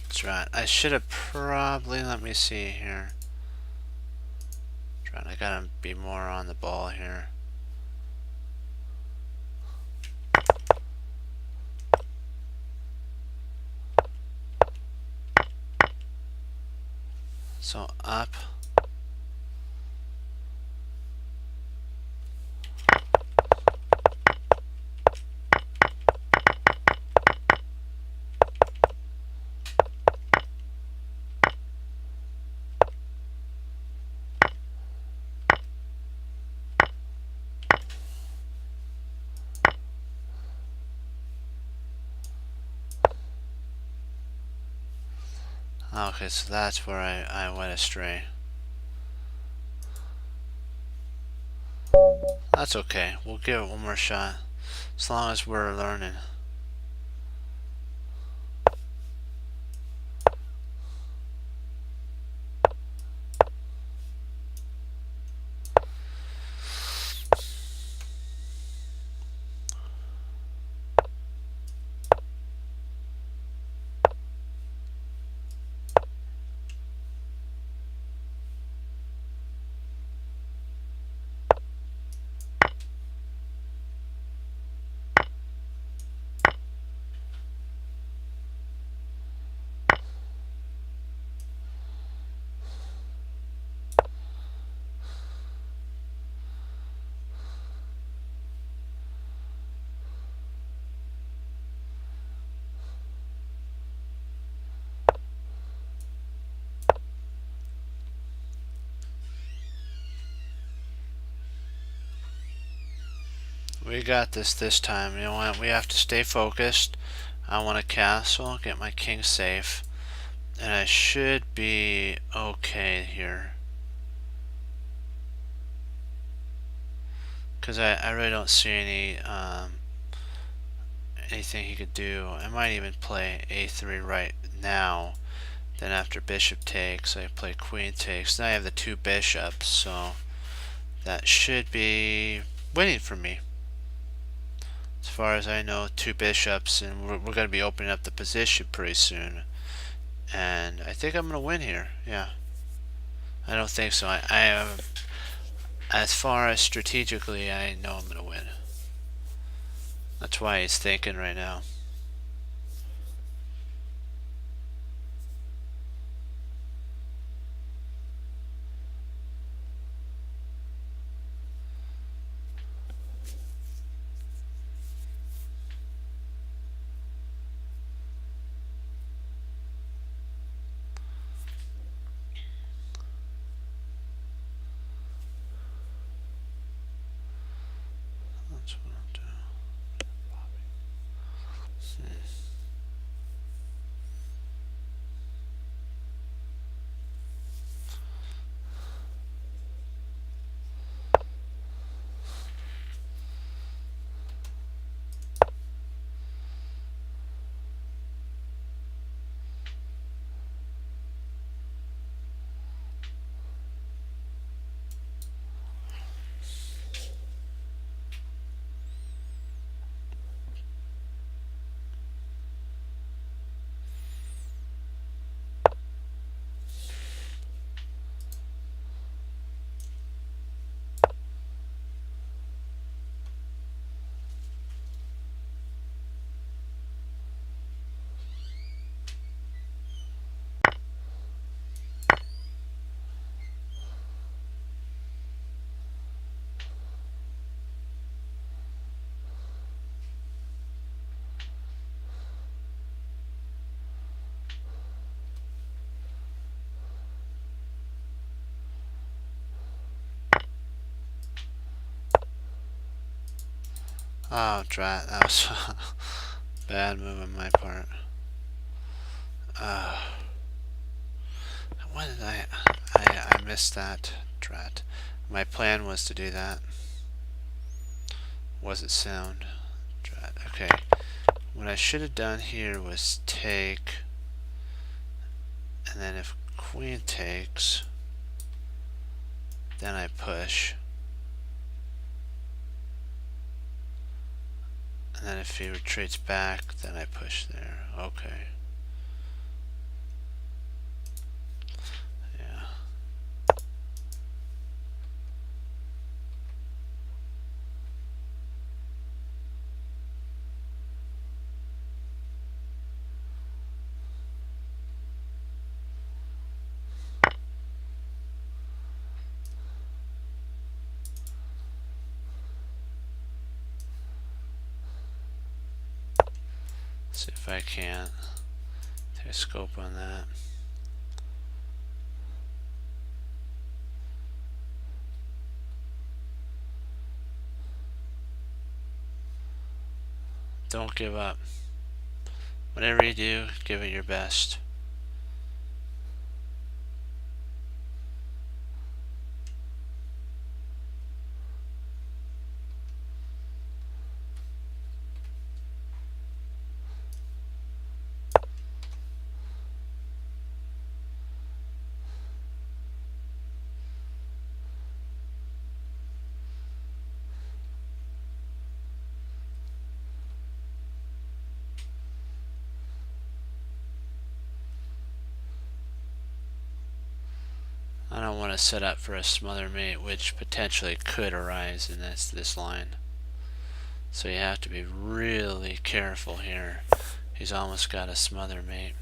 That's right. I should have probably, let me see here. I gotta be more on the ball here. So up. Okay, so that's where I went astray. That's okay. We'll give it one more shot. As long as we're learning. We got this time. You know what? We have to stay focused. I want a castle, get my king safe, and I should be okay here. Because I really don't see anything he could do. I might even play a3 right now. Then after bishop takes, I play queen takes. Now I have the two bishops, so that should be winning for me. As far as I know, two bishops, and we're going to be opening up the position pretty soon. And I think I'm going to win here. Yeah. I don't think so. As far as strategically, I know I'm going to win. That's why he's thinking right now. That's what I'll do. Oh, drat. That was a bad move on my part. What did I missed that. Drat. My plan was to do that. Was it sound? Drat. Okay. What I should have done here was take, and then if queen takes, then I push. And then if he retreats back, then I push there. Okay. Yeah. See if I can't take a scope on that. Don't give up. Whatever you do, give it your best. I don't want to set up for a smother mate, which potentially could arise in this line. So you have to be really careful here. He's almost got a smother mate.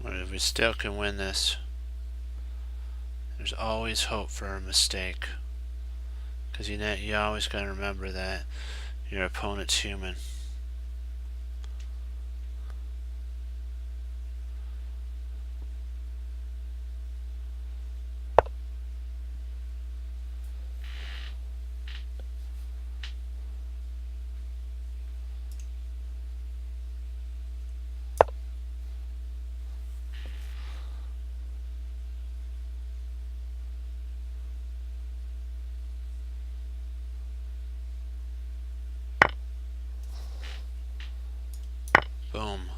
But we still can win this. There's always hope for a mistake. Because you always got to remember that your opponent's human. Boom.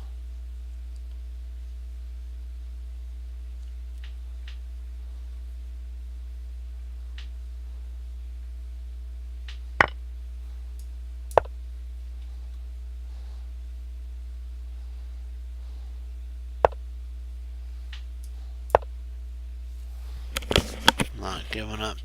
Not giving up.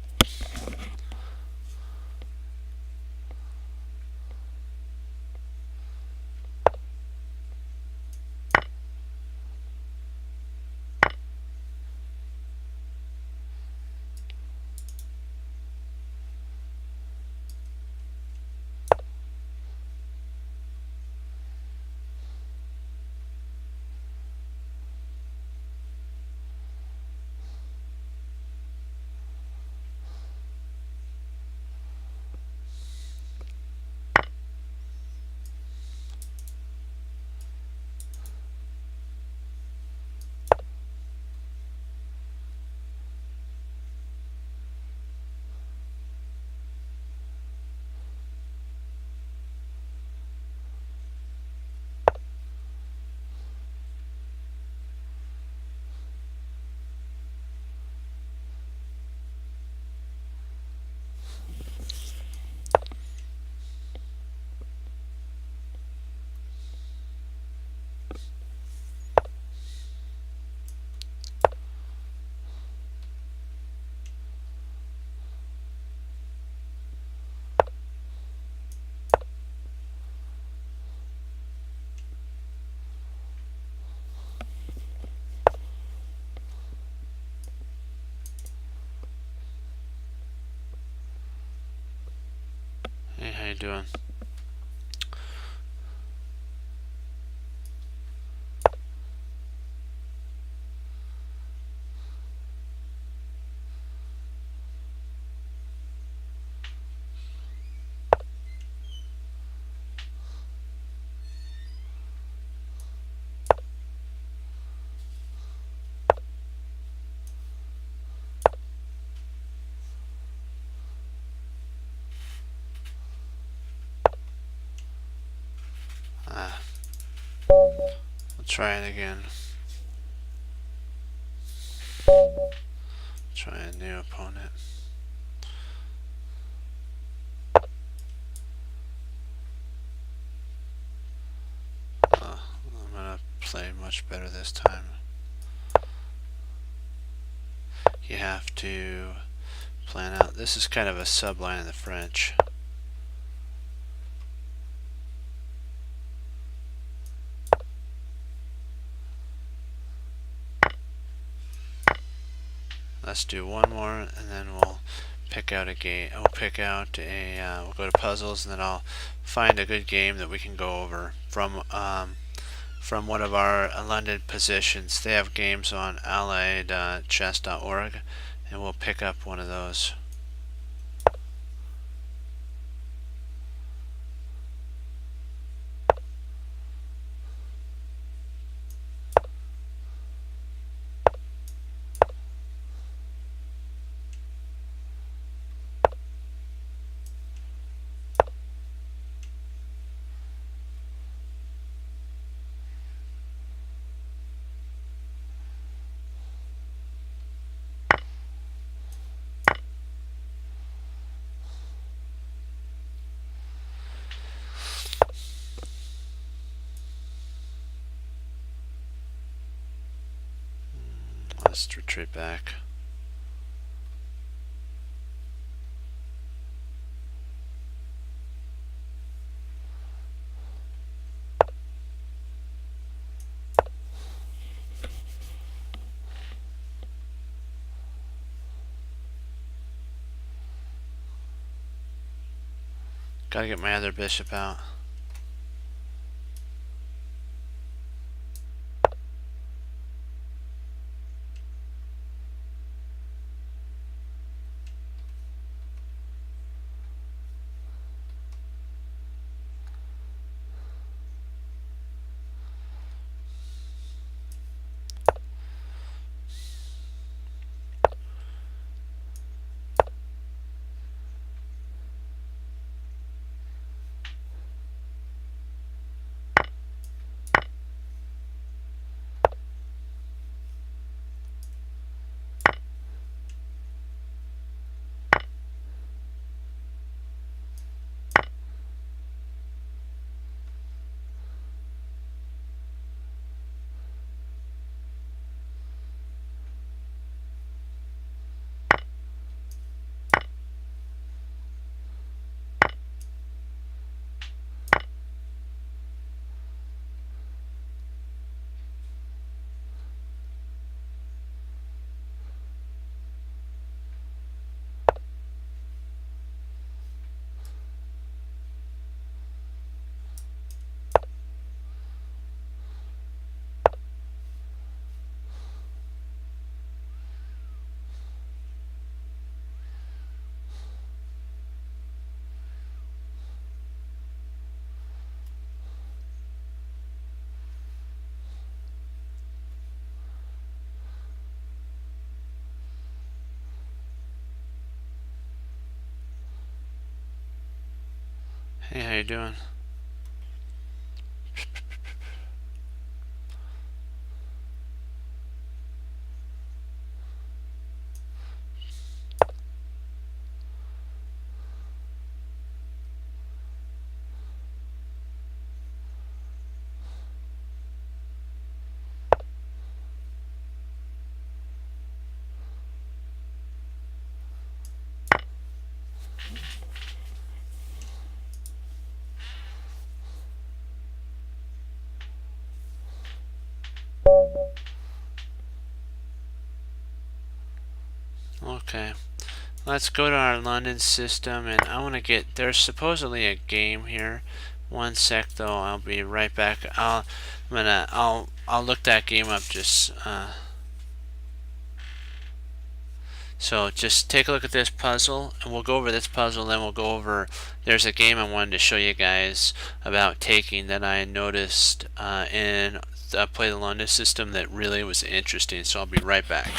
Hey, how you doing? Ah, we'll try it again. Try a new opponent. I'm gonna play much better this time. You have to plan out. This is kind of a subline in the French. Let's do one more, and then we'll pick out a game. We'll pick out a. We'll go to puzzles, and then I'll find a good game that we can go over from one of our London positions. They have games on allied.chess.org, and we'll pick up one of those. Let's retreat back. Gotta get my other bishop out. Hey, how you doing? Okay. Let's go to our London system, and I want to get, there's supposedly a game here. One sec though, I'll be right back. I'll look that game up just so just take a look at this puzzle, and we'll go over this puzzle, then we'll go over, there's a game I wanted to show you guys about taking that I noticed in the Play the London system that really was interesting, so I'll be right back.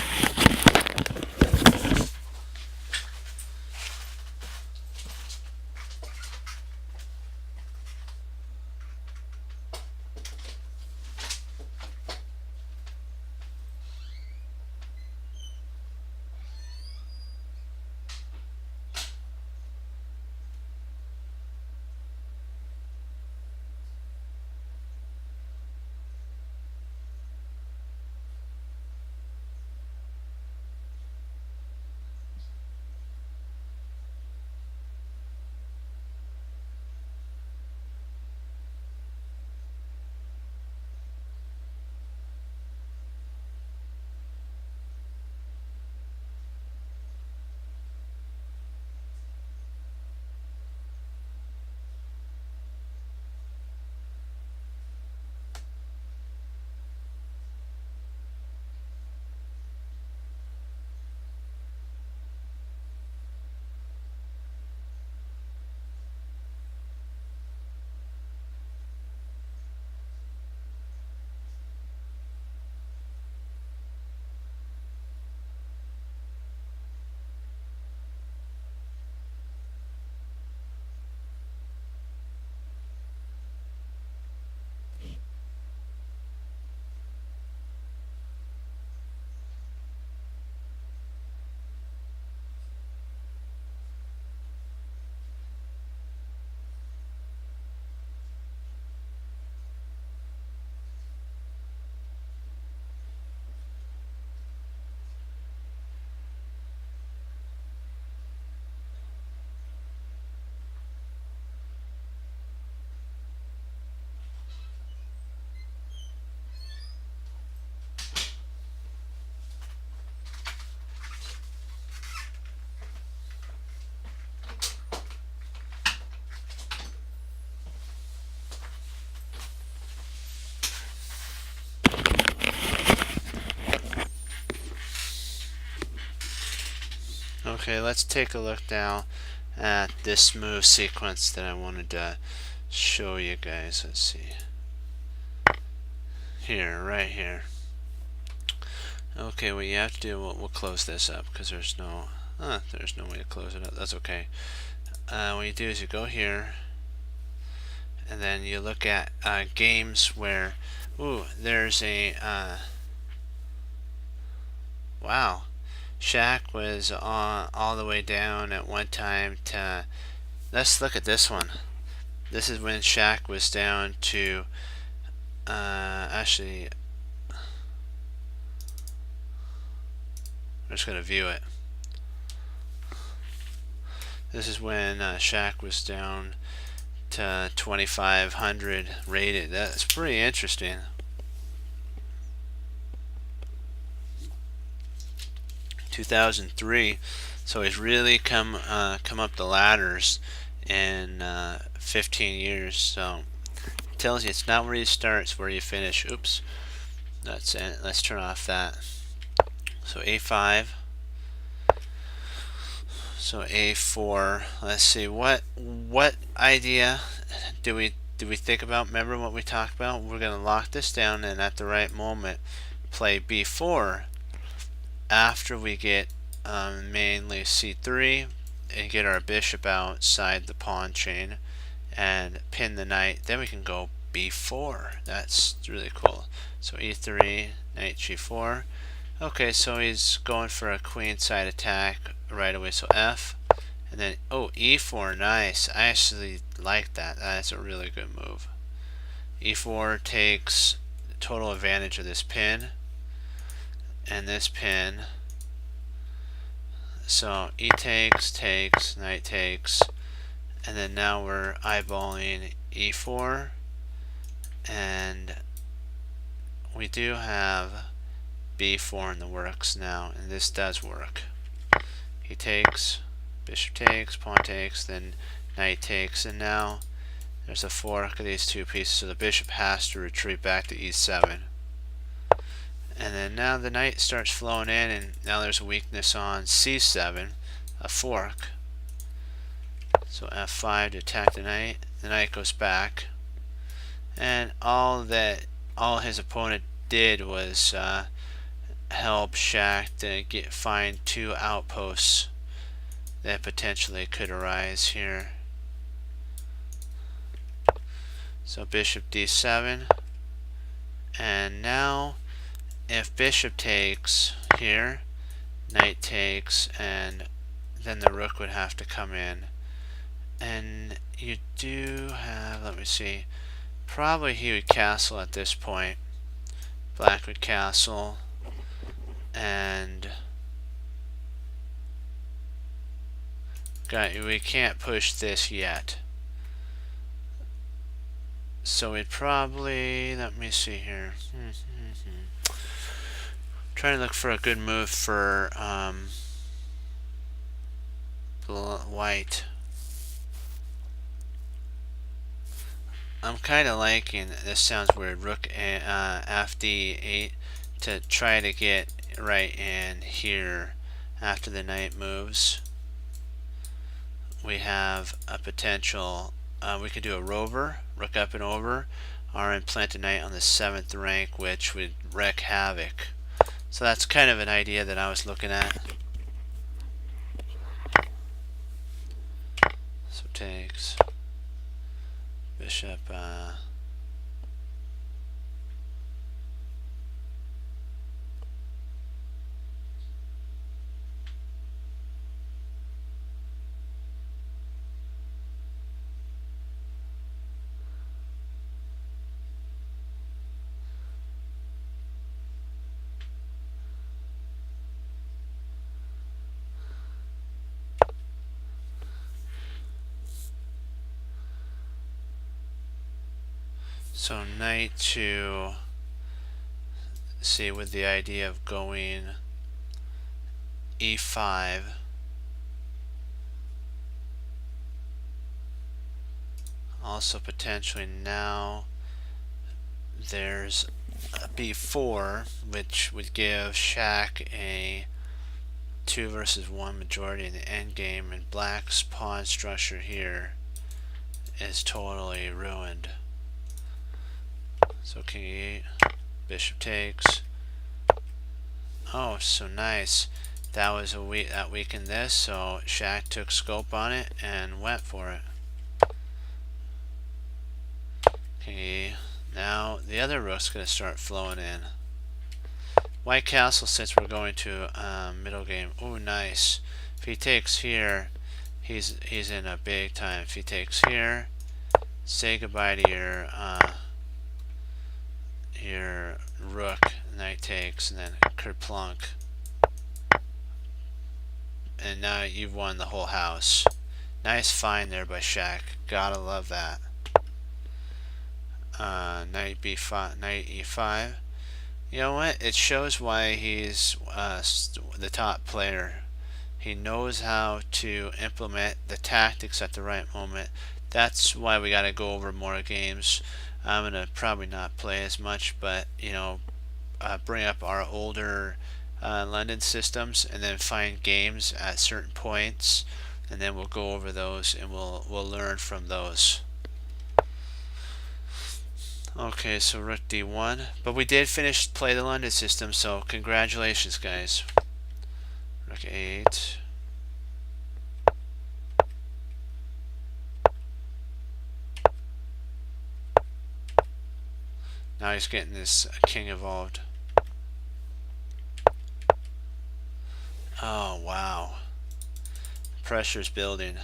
Okay, let's take a look now at this move sequence that I wanted to show you guys. Let's see. Here, right here. Okay, what you have to do, we'll close this up because there's no way to close it up. That's okay. What you do is you go here, and then you look at games where, there's a, wow, Shaq was all the way down at one time to, let's look at this one. This is when Shaq was down to, actually, I'm just going to view it. This is when Shaq was down to 2,500 rated. That's pretty interesting. (2003), so he's really come up the ladders in 15 years. So it tells you it's not where you start, it's where you finish. Oops, that's it. Let's turn off that. So A5. So A4. Let's see, what idea do we think about? Remember what we talked about? We're going to lock this down, and at the right moment play B4 after we get mainly C3 and get our bishop outside the pawn chain, and pin the knight. Then we can go b4. That's really cool. So e3, knight g4. Okay, so he's going for a queenside attack right away. So f, and then e4. Nice. I actually like that. That's a really good move. e4 takes total advantage of this pin and this pin. So e takes, knight takes, and then now we're eyeballing e4, and we do have b4 in the works now, and this does work. He takes, bishop takes, pawn takes, then knight takes, and now there's a fork of these two pieces, so the bishop has to retreat back to e7. And then now the knight starts flowing in, and now there's a weakness on c7, a fork. So f5 to attack the knight. The knight goes back, and all his opponent did was help Shak to find two outposts that potentially could arise here. So bishop d7, and now if bishop takes here, knight takes, and then the rook would have to come in. And you do have, let me see, probably he would castle at this point. Black would castle, and we can't push this yet. So we'd probably, let me see here. Trying to look for a good move for white. I'm kind of liking, this sounds weird, rook fd8 to try to get right in here after the knight moves. We have a potential, we could do a rover, rook up and over, or implant a knight on the 7th rank, which would wreak havoc. So that's kind of an idea that I was looking at. So takes bishop, so knight to see with the idea of going e5. Also potentially now there's a b4, which would give Shak a 2 versus 1 majority in the endgame, and black's pawn structure here is totally ruined. So king e8, bishop takes. Oh, so nice. That was that weakened this, so Shak took scope on it and went for it. Okay, now the other rook's going to start flowing in. White castle, since we're going to middle game. Oh, nice. If he takes here, he's in a big time. If he takes here, say goodbye to your rook. Knight takes, and then kerplunk. And now you've won the whole house. Nice find there by Shak. Gotta love that. Knight b5, knight e5. You know what? It shows why he's the top player. He knows how to implement the tactics at the right moment. That's why we got to go over more games. I'm gonna probably not play as much, but you know, bring up our older London systems and then find games at certain points, and then we'll go over those and we'll learn from those. Okay, so rook d1, but we did play the London system, so congratulations, guys. Rook a8. Now he's getting this king evolved. Oh wow. Pressure's building.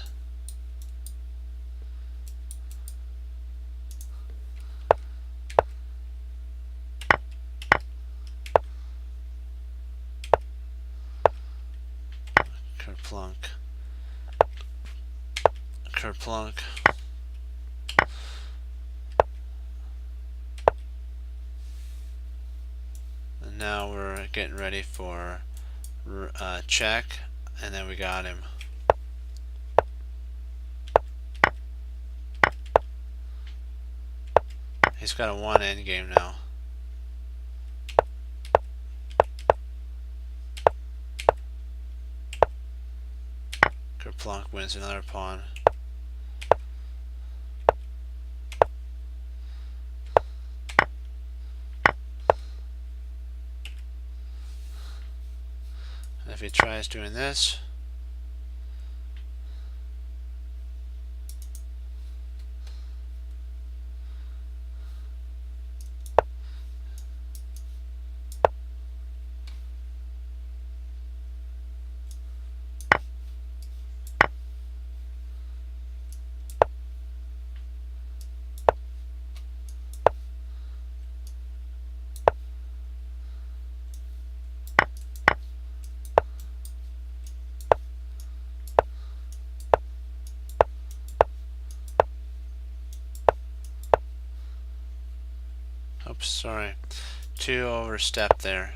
Kerplunk. Kerplunk. And now we're getting ready for check, and then we got him. He's got a 1 endgame now. Kerplunk wins another pawn. And if he tries doing this, oops, sorry, 2 overstep there.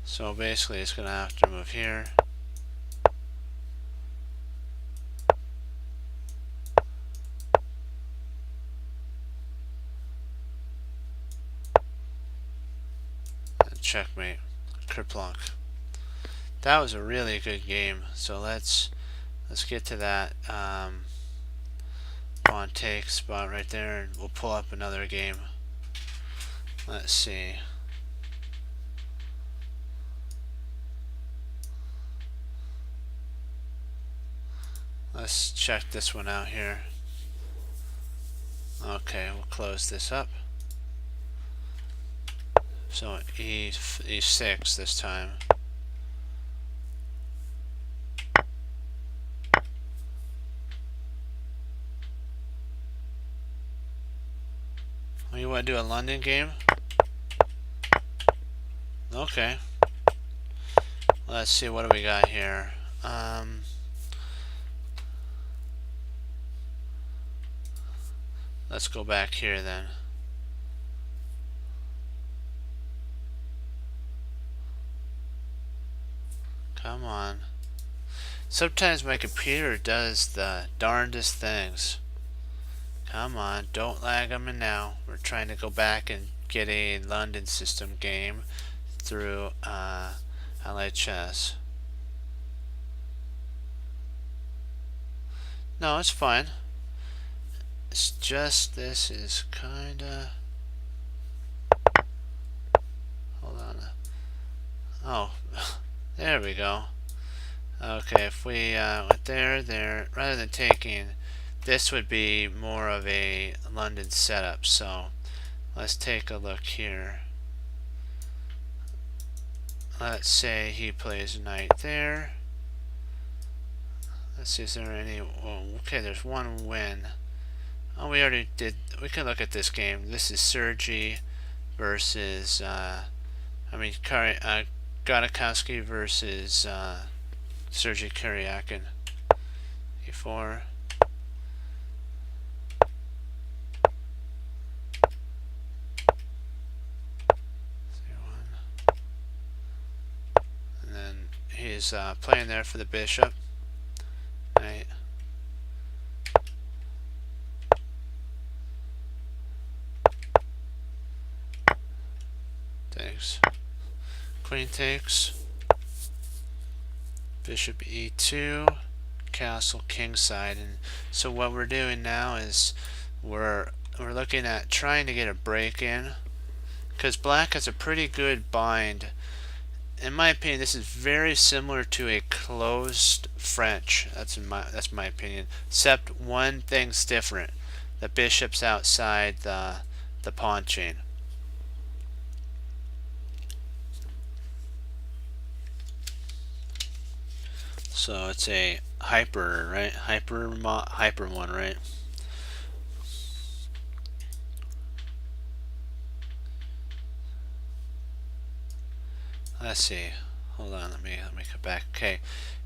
So basically it's going to have to move here. And checkmate. Kerplunk. That was a really good game. So let's get to that pawn take spot right there, and we'll pull up another game. Let's see. Let's check this one out here. Okay, we'll close this up. So E6 this time. Oh, you want to do a London game? Okay. Let's see, what do we got here? Let's go back here then. Come on. Sometimes my computer does the darndest things. Come on, don't lag them in now. We're trying to go back and get a London system game through LHS. No, it's fine. It's just this is kinda... Hold on. Oh, there we go. Okay, if we went there, rather than taking, this would be more of a London setup. So let's take a look here. Let's say he plays knight there. Let's see, is there any... Oh, okay, there's one win. Oh, we already did... We can look at this game. This is Sergey versus... Godakowski versus Sergey Karyakin. E4. And then he's playing there for the bishop. Right. Takes. Queen takes. Bishop e2. Castle kingside. And so what we're doing now is we're looking at trying to get a break in, because black has a pretty good bind in my opinion, this is very similar to a closed French. That's my opinion. Except one thing's different: the bishop's outside the pawn chain. So it's a hyper, right? Hyper one, right? Let's see. Hold on, let me come back. Okay.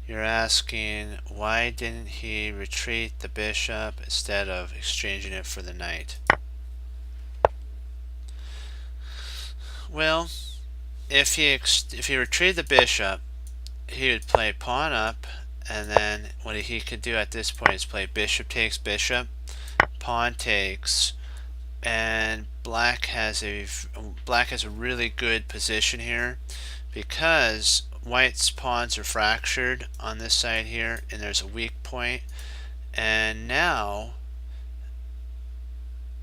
You're asking why didn't he retreat the bishop instead of exchanging it for the knight? Well, if he retreated the bishop, he would play pawn up, and then what he could do at this point is play bishop takes bishop, pawn takes, and black has a really good position here because white's pawns are fractured on this side here, and there's a weak point. And now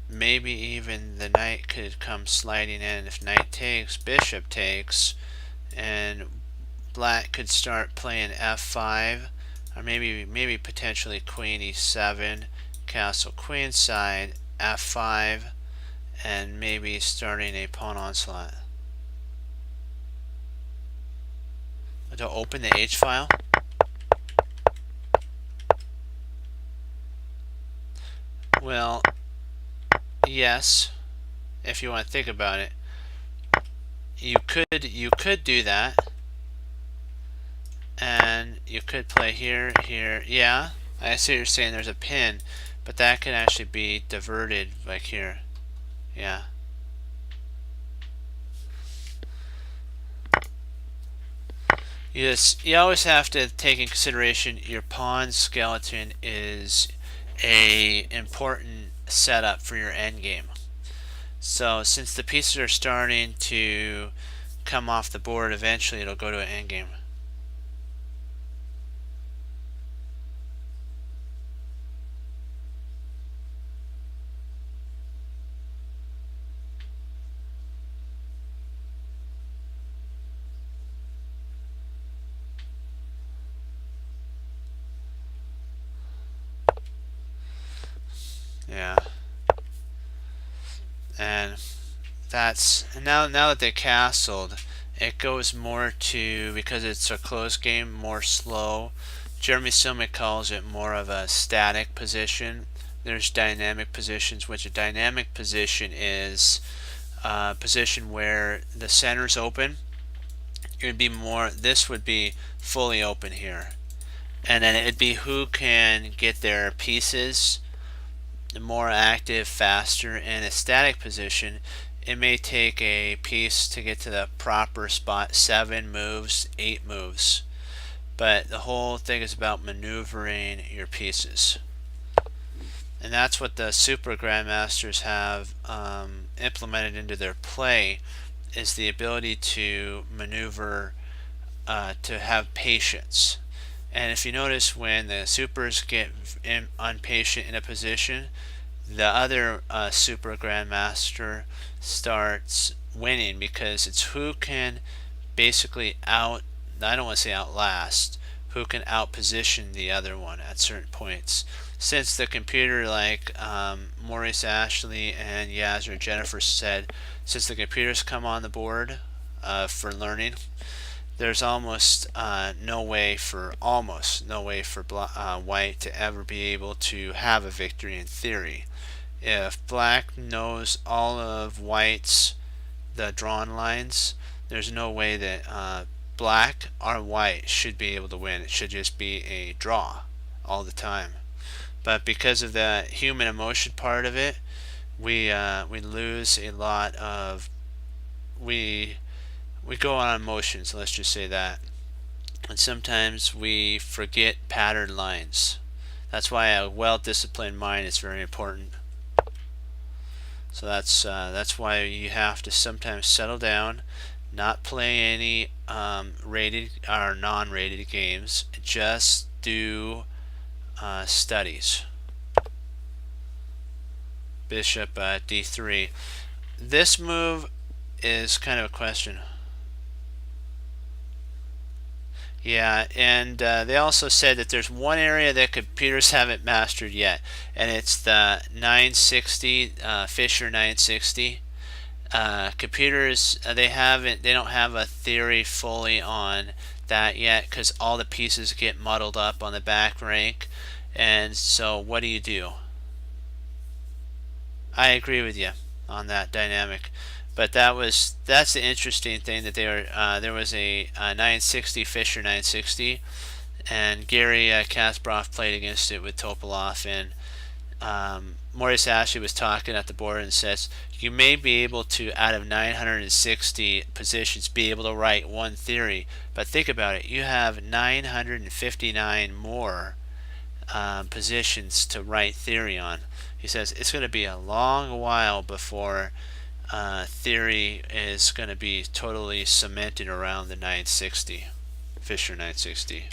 maybe even the knight could come sliding in. If knight takes, bishop takes, and black could start playing f5, or maybe potentially queen e7, castle queenside, f5, and maybe starting a pawn onslaught. To open the H file. Well, yes, if you want to think about it, you could do that, and you could play here. Yeah, I see what you're saying. There's a pin, but that could actually be diverted like here. Yeah. You always have to take in consideration your pawn skeleton is a important setup for your endgame. So since the pieces are starting to come off the board, eventually it'll go to an endgame. Yeah. And now that they castled, it goes more to, because it's a closed game, more slow. Jeremy Silmick calls it more of a static position. There's dynamic positions, which a dynamic position is a position where the center's open. It would be more, this would be fully open here. And then it'd be who can get their pieces more active faster. In a static position, it may take a piece to get to the proper spot 7 moves, 8 moves, but the whole thing is about maneuvering your pieces. And that's what the super grandmasters have implemented into their play, is the ability to maneuver, to have patience. And if you notice, when the supers get impatient in a position, the other super grandmaster starts winning, because it's who can basically I don't want to say outlast, who can outposition the other one at certain points. Since the computer, like Maurice Ashley and Yasser Jennifer said, since the computers come on the board for learning, there's almost no way for white to ever be able to have a victory in theory. If black knows all of white's the drawn lines, there's no way that black or white should be able to win. It should just be a draw all the time. But because of the human emotion part of it, we lose a lot of we go on emotions, let's just say that. And sometimes we forget pattern lines. That's why a well-disciplined mind is very important. So that's why you have to sometimes settle down, not play any rated or non-rated games, just do studies. Bishop d3. This move is kind of a question. Yeah, and they also said that there's one area that computers haven't mastered yet, and it's the 960 Fisher 960. Computers they don't have a theory fully on that yet because all the pieces get muddled up on the back rank, and so what do? I agree with you on that dynamic. But that's the interesting thing that there was a 960 Fisher 960, and Gary Kasparov played against it with Topalov, and Maurice Ashley was talking at the board and says you may be able to, out of 960 positions, be able to write one theory, but think about it, you have 959 more positions to write theory on. He says it's going to be a long while before theory is going to be totally cemented around the 960, Fisher 960,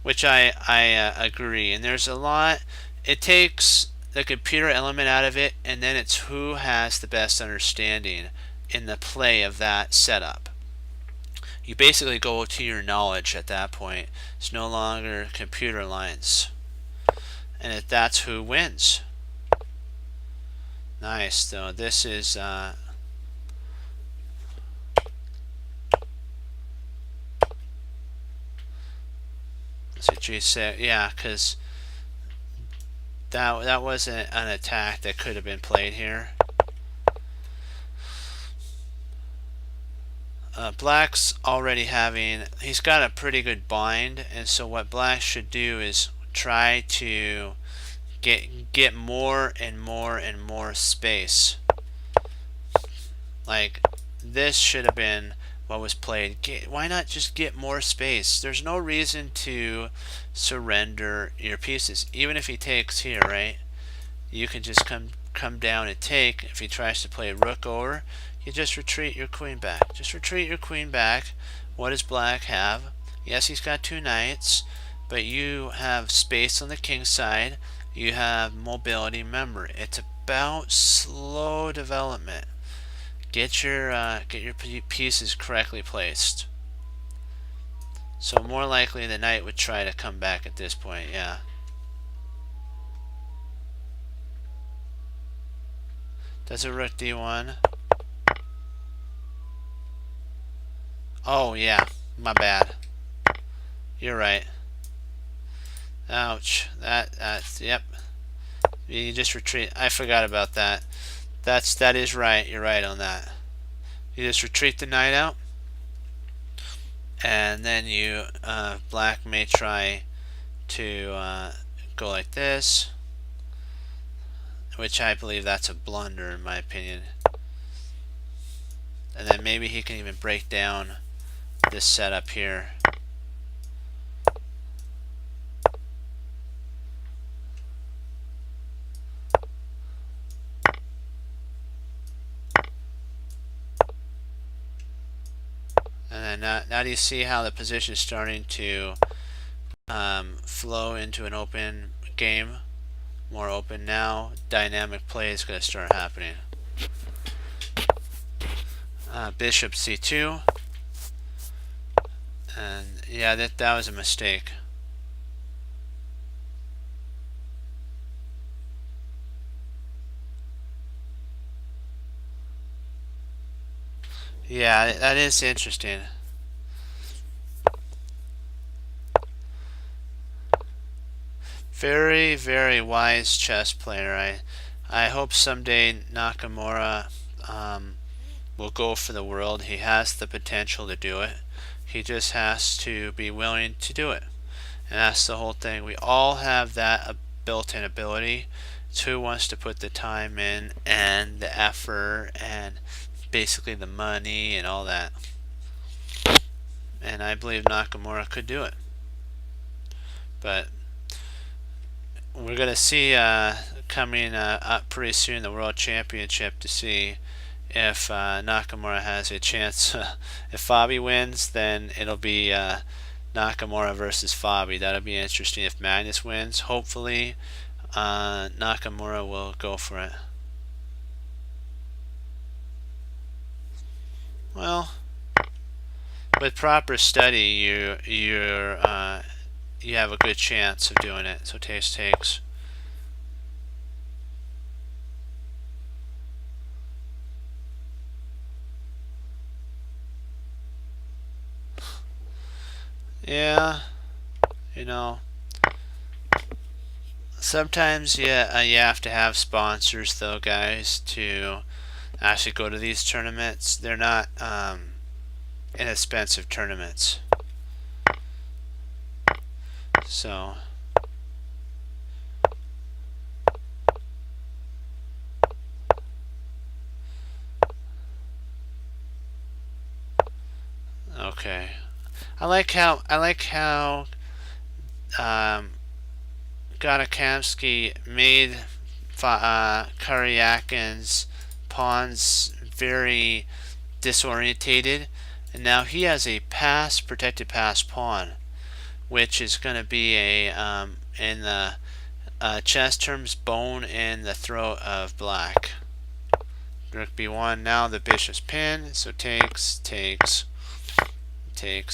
which I agree. And there's a lot. It takes the computer element out of it, and then it's who has the best understanding in the play of that setup. You basically go to your knowledge at that point. It's no longer computer lines, and that's who wins. Nice. So this is let's see, G6. Yeah, because that was an attack that could have been played here. Black's already he's got a pretty good bind, and so what Black should do is try to get more and more and more space. Like this should have been what was played. Why not just get more space? There's no reason to surrender your pieces. Even if he takes here, right? You can just come down and take. If he tries to play rook over, you just retreat your queen back. Just retreat your queen back. What does Black have? Yes, he's got two knights, but you have space on the king side. You have mobility. Remember, it's about slow development. Get your pieces correctly placed. So more likely the knight would try to come back at this point. Yeah. Does a rook d1? Oh yeah, my bad. You're right. Ouch. That's yep. You just retreat. I forgot about that. That is right. You're right on that. You just retreat the knight out, and then you Black may try to go like this, which I believe that's a blunder in my opinion. And then maybe he can even break down this setup here. And then now do you see how the position is starting to flow into an open game? More open now. Dynamic play is going to start happening. Bishop c2. And yeah, that was a mistake. Yeah, that is interesting. Very, very wise chess player. I hope someday Nakamura will go for the world. He has the potential to do it. He just has to be willing to do it. And that's the whole thing. We all have that built-in ability. It's who wants to put the time in and the effort and basically the money and all that. And I believe Nakamura could do it. But we're going to see coming up pretty soon the World Championship to see if Nakamura has a chance. If Fabi wins, then it'll be Nakamura versus Fabi. That'll be interesting. If Magnus wins, hopefully Nakamura will go for it. Well, with proper study, you have a good chance of doing it. So takes. Yeah, you know, sometimes you have to have sponsors though, guys, to actually go to these tournaments. They're not inexpensive tournaments. So okay, I like how Ganakamsky made Karyakin's pawns very disorientated, and now he has a protected pass pawn, which is going to be a in the chess terms, bone in the throat of black. Rook b1. Now the bishop's pinned, so takes,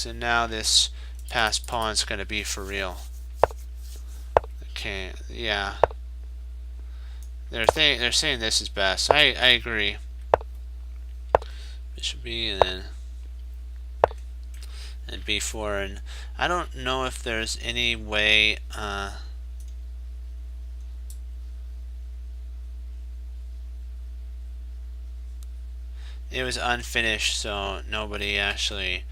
and now this pass pawn is going to be for real. Okay, yeah. They're saying this is best. I agree. Bishop b and b4, and I don't know if there's any way it was unfinished, so nobody actually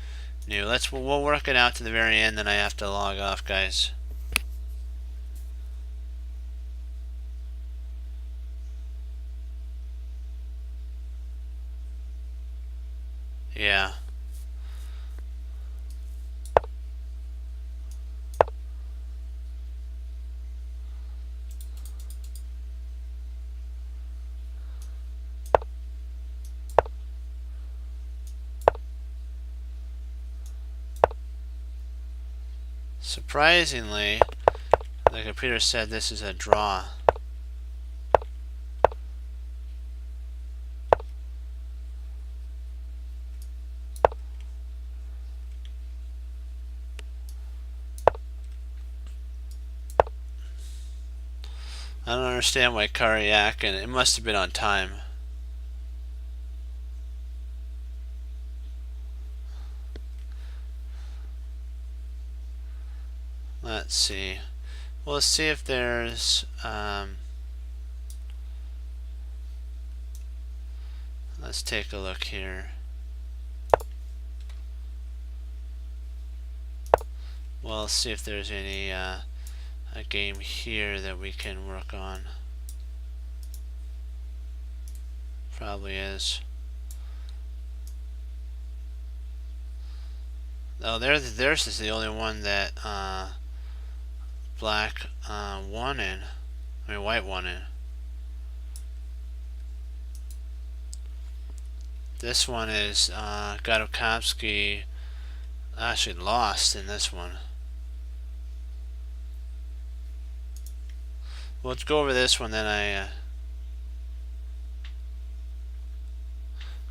knew. We'll work it out to the very end, then I have to log off, guys. Yeah. Surprisingly, the computer said this is a draw. I don't understand why Karyak, and it must have been on time. Let's see. Well, let's see if there's let's take a look here. Well, let's see if there's any a game here that we can work on. Probably is. Oh, theirs is the only one that black won in. I mean, white won in. This one is Gadakovsky actually lost in this one. Well, let's go over this one, then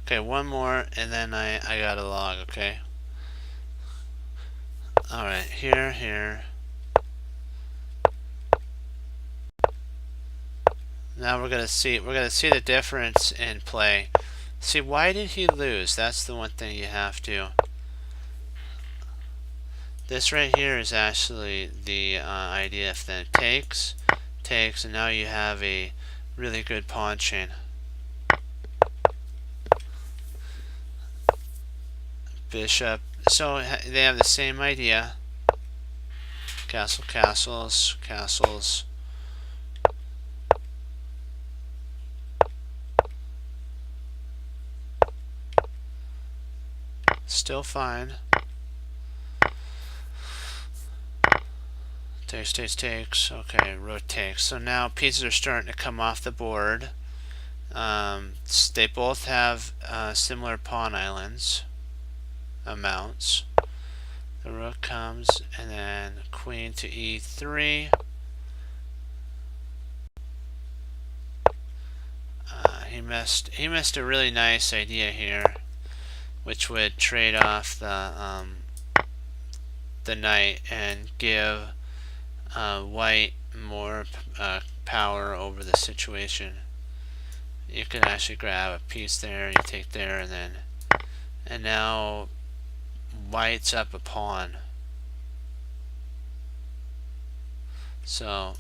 okay, one more, and then I got a log, okay? Alright, here. Now we're gonna see the difference in play. See, why did he lose? That's the one thing you have to. This right here is actually the idea. If then takes, and now you have a really good pawn chain. Bishop. So they have the same idea. Castles. Still fine. Takes. Okay, rook takes. So now pieces are starting to come off the board. They both have similar pawn islands amounts. The rook comes, and then queen to e3. He missed a really nice idea here. which would trade off the knight and give white more power over the situation. You can actually grab a piece there, you take there, and now white's up a pawn. So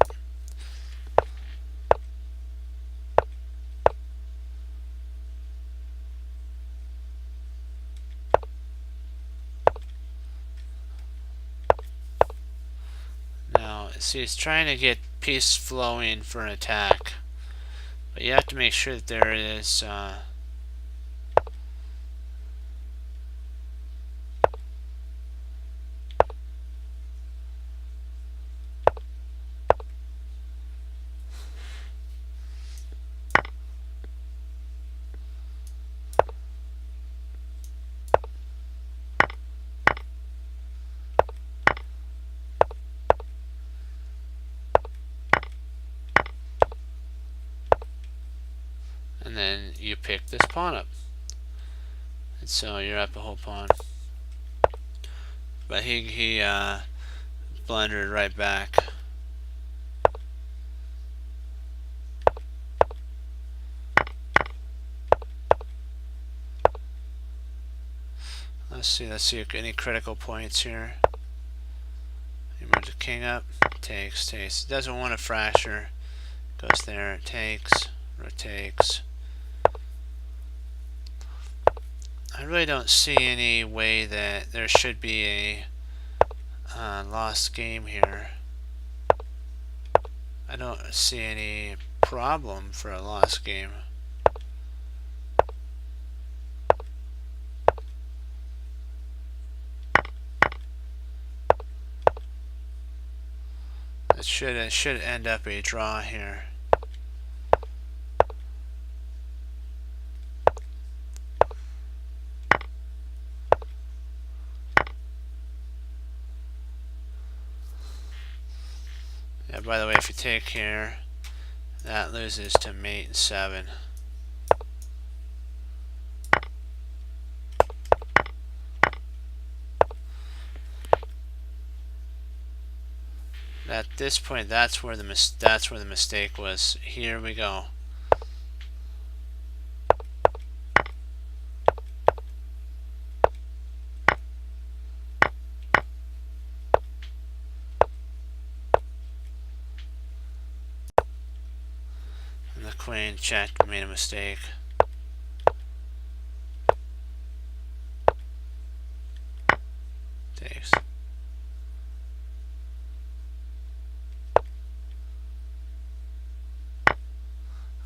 now, see, it's trying to get piece flowing for an attack, but you have to make sure that there is and then you pick this pawn up, and so you're up a whole pawn. But he blundered right back. Let's see any critical points here. You move the king up, takes. Doesn't want to fracture. Goes there, takes, rotates. I really don't see any way that there should be a lost game here. I don't see any problem for a lost game. It should end up a draw here. Yeah, by the way, if you take here, that loses to mate 7. At this point, that's where the mistake was. Here we go. And the queen checked, made a mistake. Takes.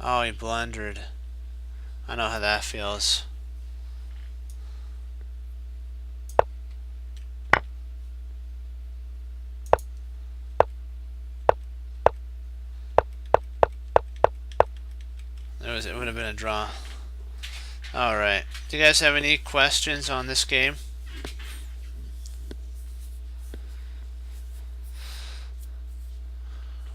Oh, he blundered. I know how that feels. It would have been a draw. Alright. Do you guys have any questions on this game?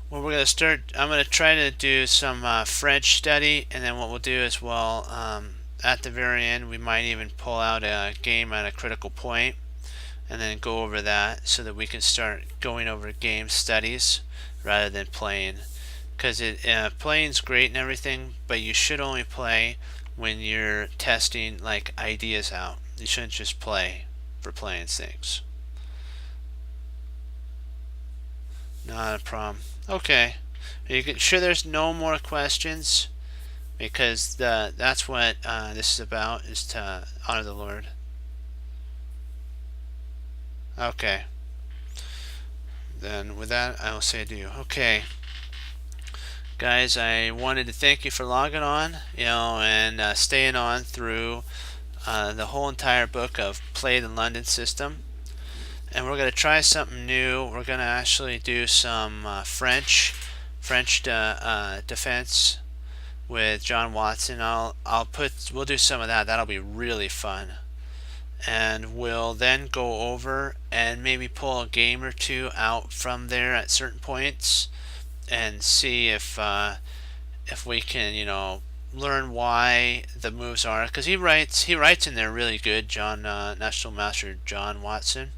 Well, we're going to start. I'm going to try to do some French study, and then what we'll do is at the very end, we might even pull out a game at a critical point and then go over that so that we can start going over game studies rather than playing. Because playing's great and everything, but you should only play when you're testing like ideas out. You shouldn't just play for playing things. Not a problem. Okay. You can sure there's no more questions, because that's what this is about, is to honor the Lord. Okay. Then with that, I will say adieu. Okay. Guys, I wanted to thank you for logging on, and staying on through the whole entire book of Play the London System. And we're going to try something new. We're going to actually do some French defense with John Watson. We'll do some of that. That'll be really fun. And we'll then go over and maybe pull a game or two out from there at certain points and see if we can, learn why the moves are, because he writes in there really good, National Master John Watson.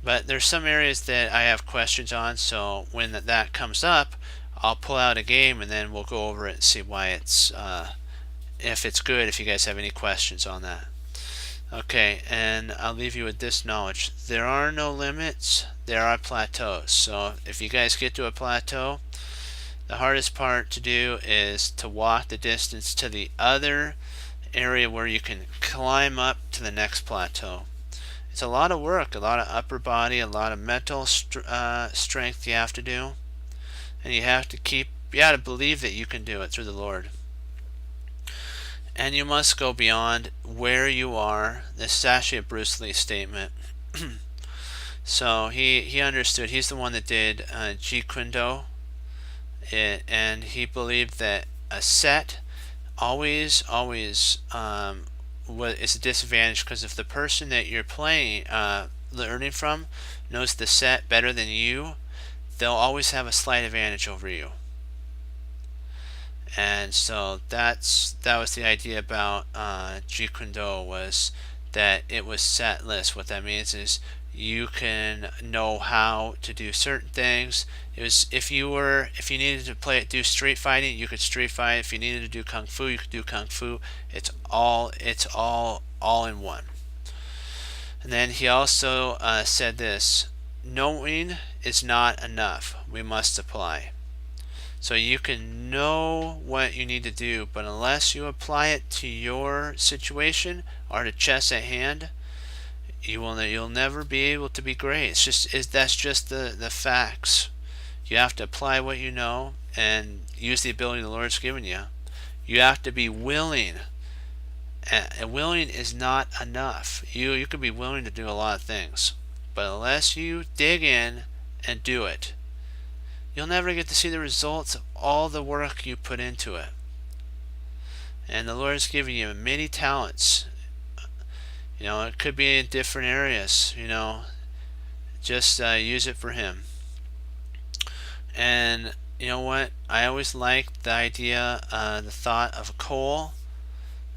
But there's some areas that I have questions on, so when that comes up, I'll pull out a game and then we'll go over it and see why it's if it's good, if you guys have any questions on that. Okay, and I'll leave you with this knowledge. There are no limits, there are plateaus. So if you guys get to a plateau, the hardest part to do is to walk the distance to the other area where you can climb up to the next plateau. It's a lot of work, a lot of upper body, a lot of mental strength you have to do, and you have to believe that you can do it through the Lord. And you must go beyond where you are. This is actually a Bruce Lee statement. So he understood. He's the one that did Jeet Kune Do, and he believed that a set always is a disadvantage, because if the person that you're playing, learning from, knows the set better than you, they'll always have a slight advantage over you. And so that was the idea about Jeet Kune Do, was that it was setless. What that means is you can know how to do certain things. It was if you needed to do street fighting, you could street fight. If you needed to do kung fu, you could do kung fu. It's all in one. And then he also said this: knowing is not enough. We must apply. So you can know what you need to do, but unless you apply it to your situation or to chess at hand, you'll never be able to be great. That's just the facts. You have to apply what you know and use the ability the Lord's given you. You have to be willing. And willing is not enough. You could be willing to do a lot of things, but unless you dig in and do it, you'll never get to see the results of all the work you put into it. And the Lord's given you many talents. It could be in different areas. Just use it for Him. And you know what? I always liked the idea, the thought of a coal.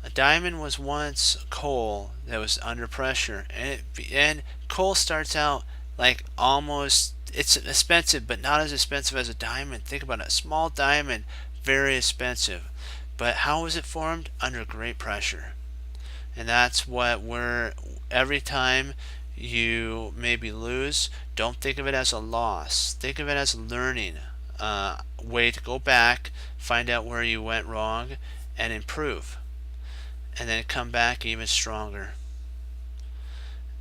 A diamond was once coal that was under pressure, and coal starts out like almost, it's expensive, but not as expensive as a diamond. Think about it. A small diamond, very expensive. But how was it formed? Under great pressure. And that's what every time you maybe lose, don't think of it as a loss. Think of it as a learning way to go back, find out where you went wrong, and improve. And then come back even stronger.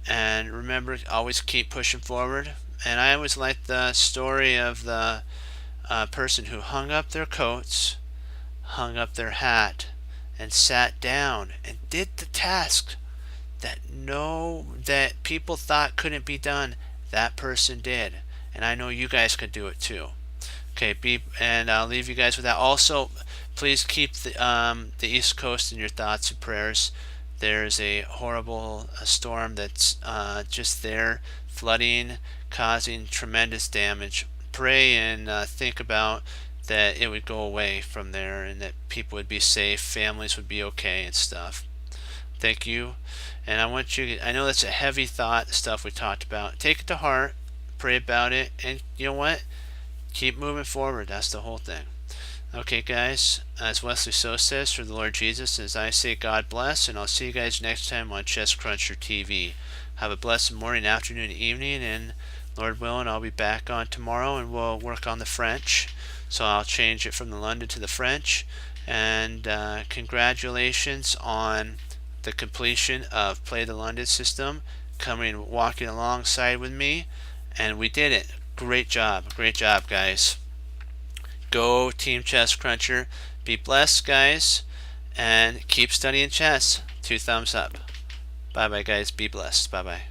And remember, always keep pushing forward. And I always like the story of the person who hung up their coats, hung up their hat, and sat down and did the task that people thought couldn't be done. That person did. And I know you guys could do it too. Okay, and I'll leave you guys with that. Also, please keep the East Coast in your thoughts and prayers. There's a horrible storm that's just there, flooding, causing tremendous damage. Pray and think about that it would go away from there, and that people would be safe, families would be okay and stuff. Thank you. And I know that's a heavy thought, the stuff we talked about. Take it to heart, pray about it, and you know what? Keep moving forward. That's the whole thing. Okay, guys, as Wesley So says, for the Lord Jesus, as I say, God bless, and I'll see you guys next time on Chess Cruncher TV. Have a blessed morning, afternoon, evening, and Lord willing, I'll be back on tomorrow, and we'll work on the French. So I'll change it from the London to the French. And congratulations on the completion of Play the London system, walking alongside with me, and we did it. Great job, guys. Go Team Chess Cruncher. Be blessed, guys, and keep studying chess. 2 thumbs up. Bye bye, guys. Be blessed. Bye bye.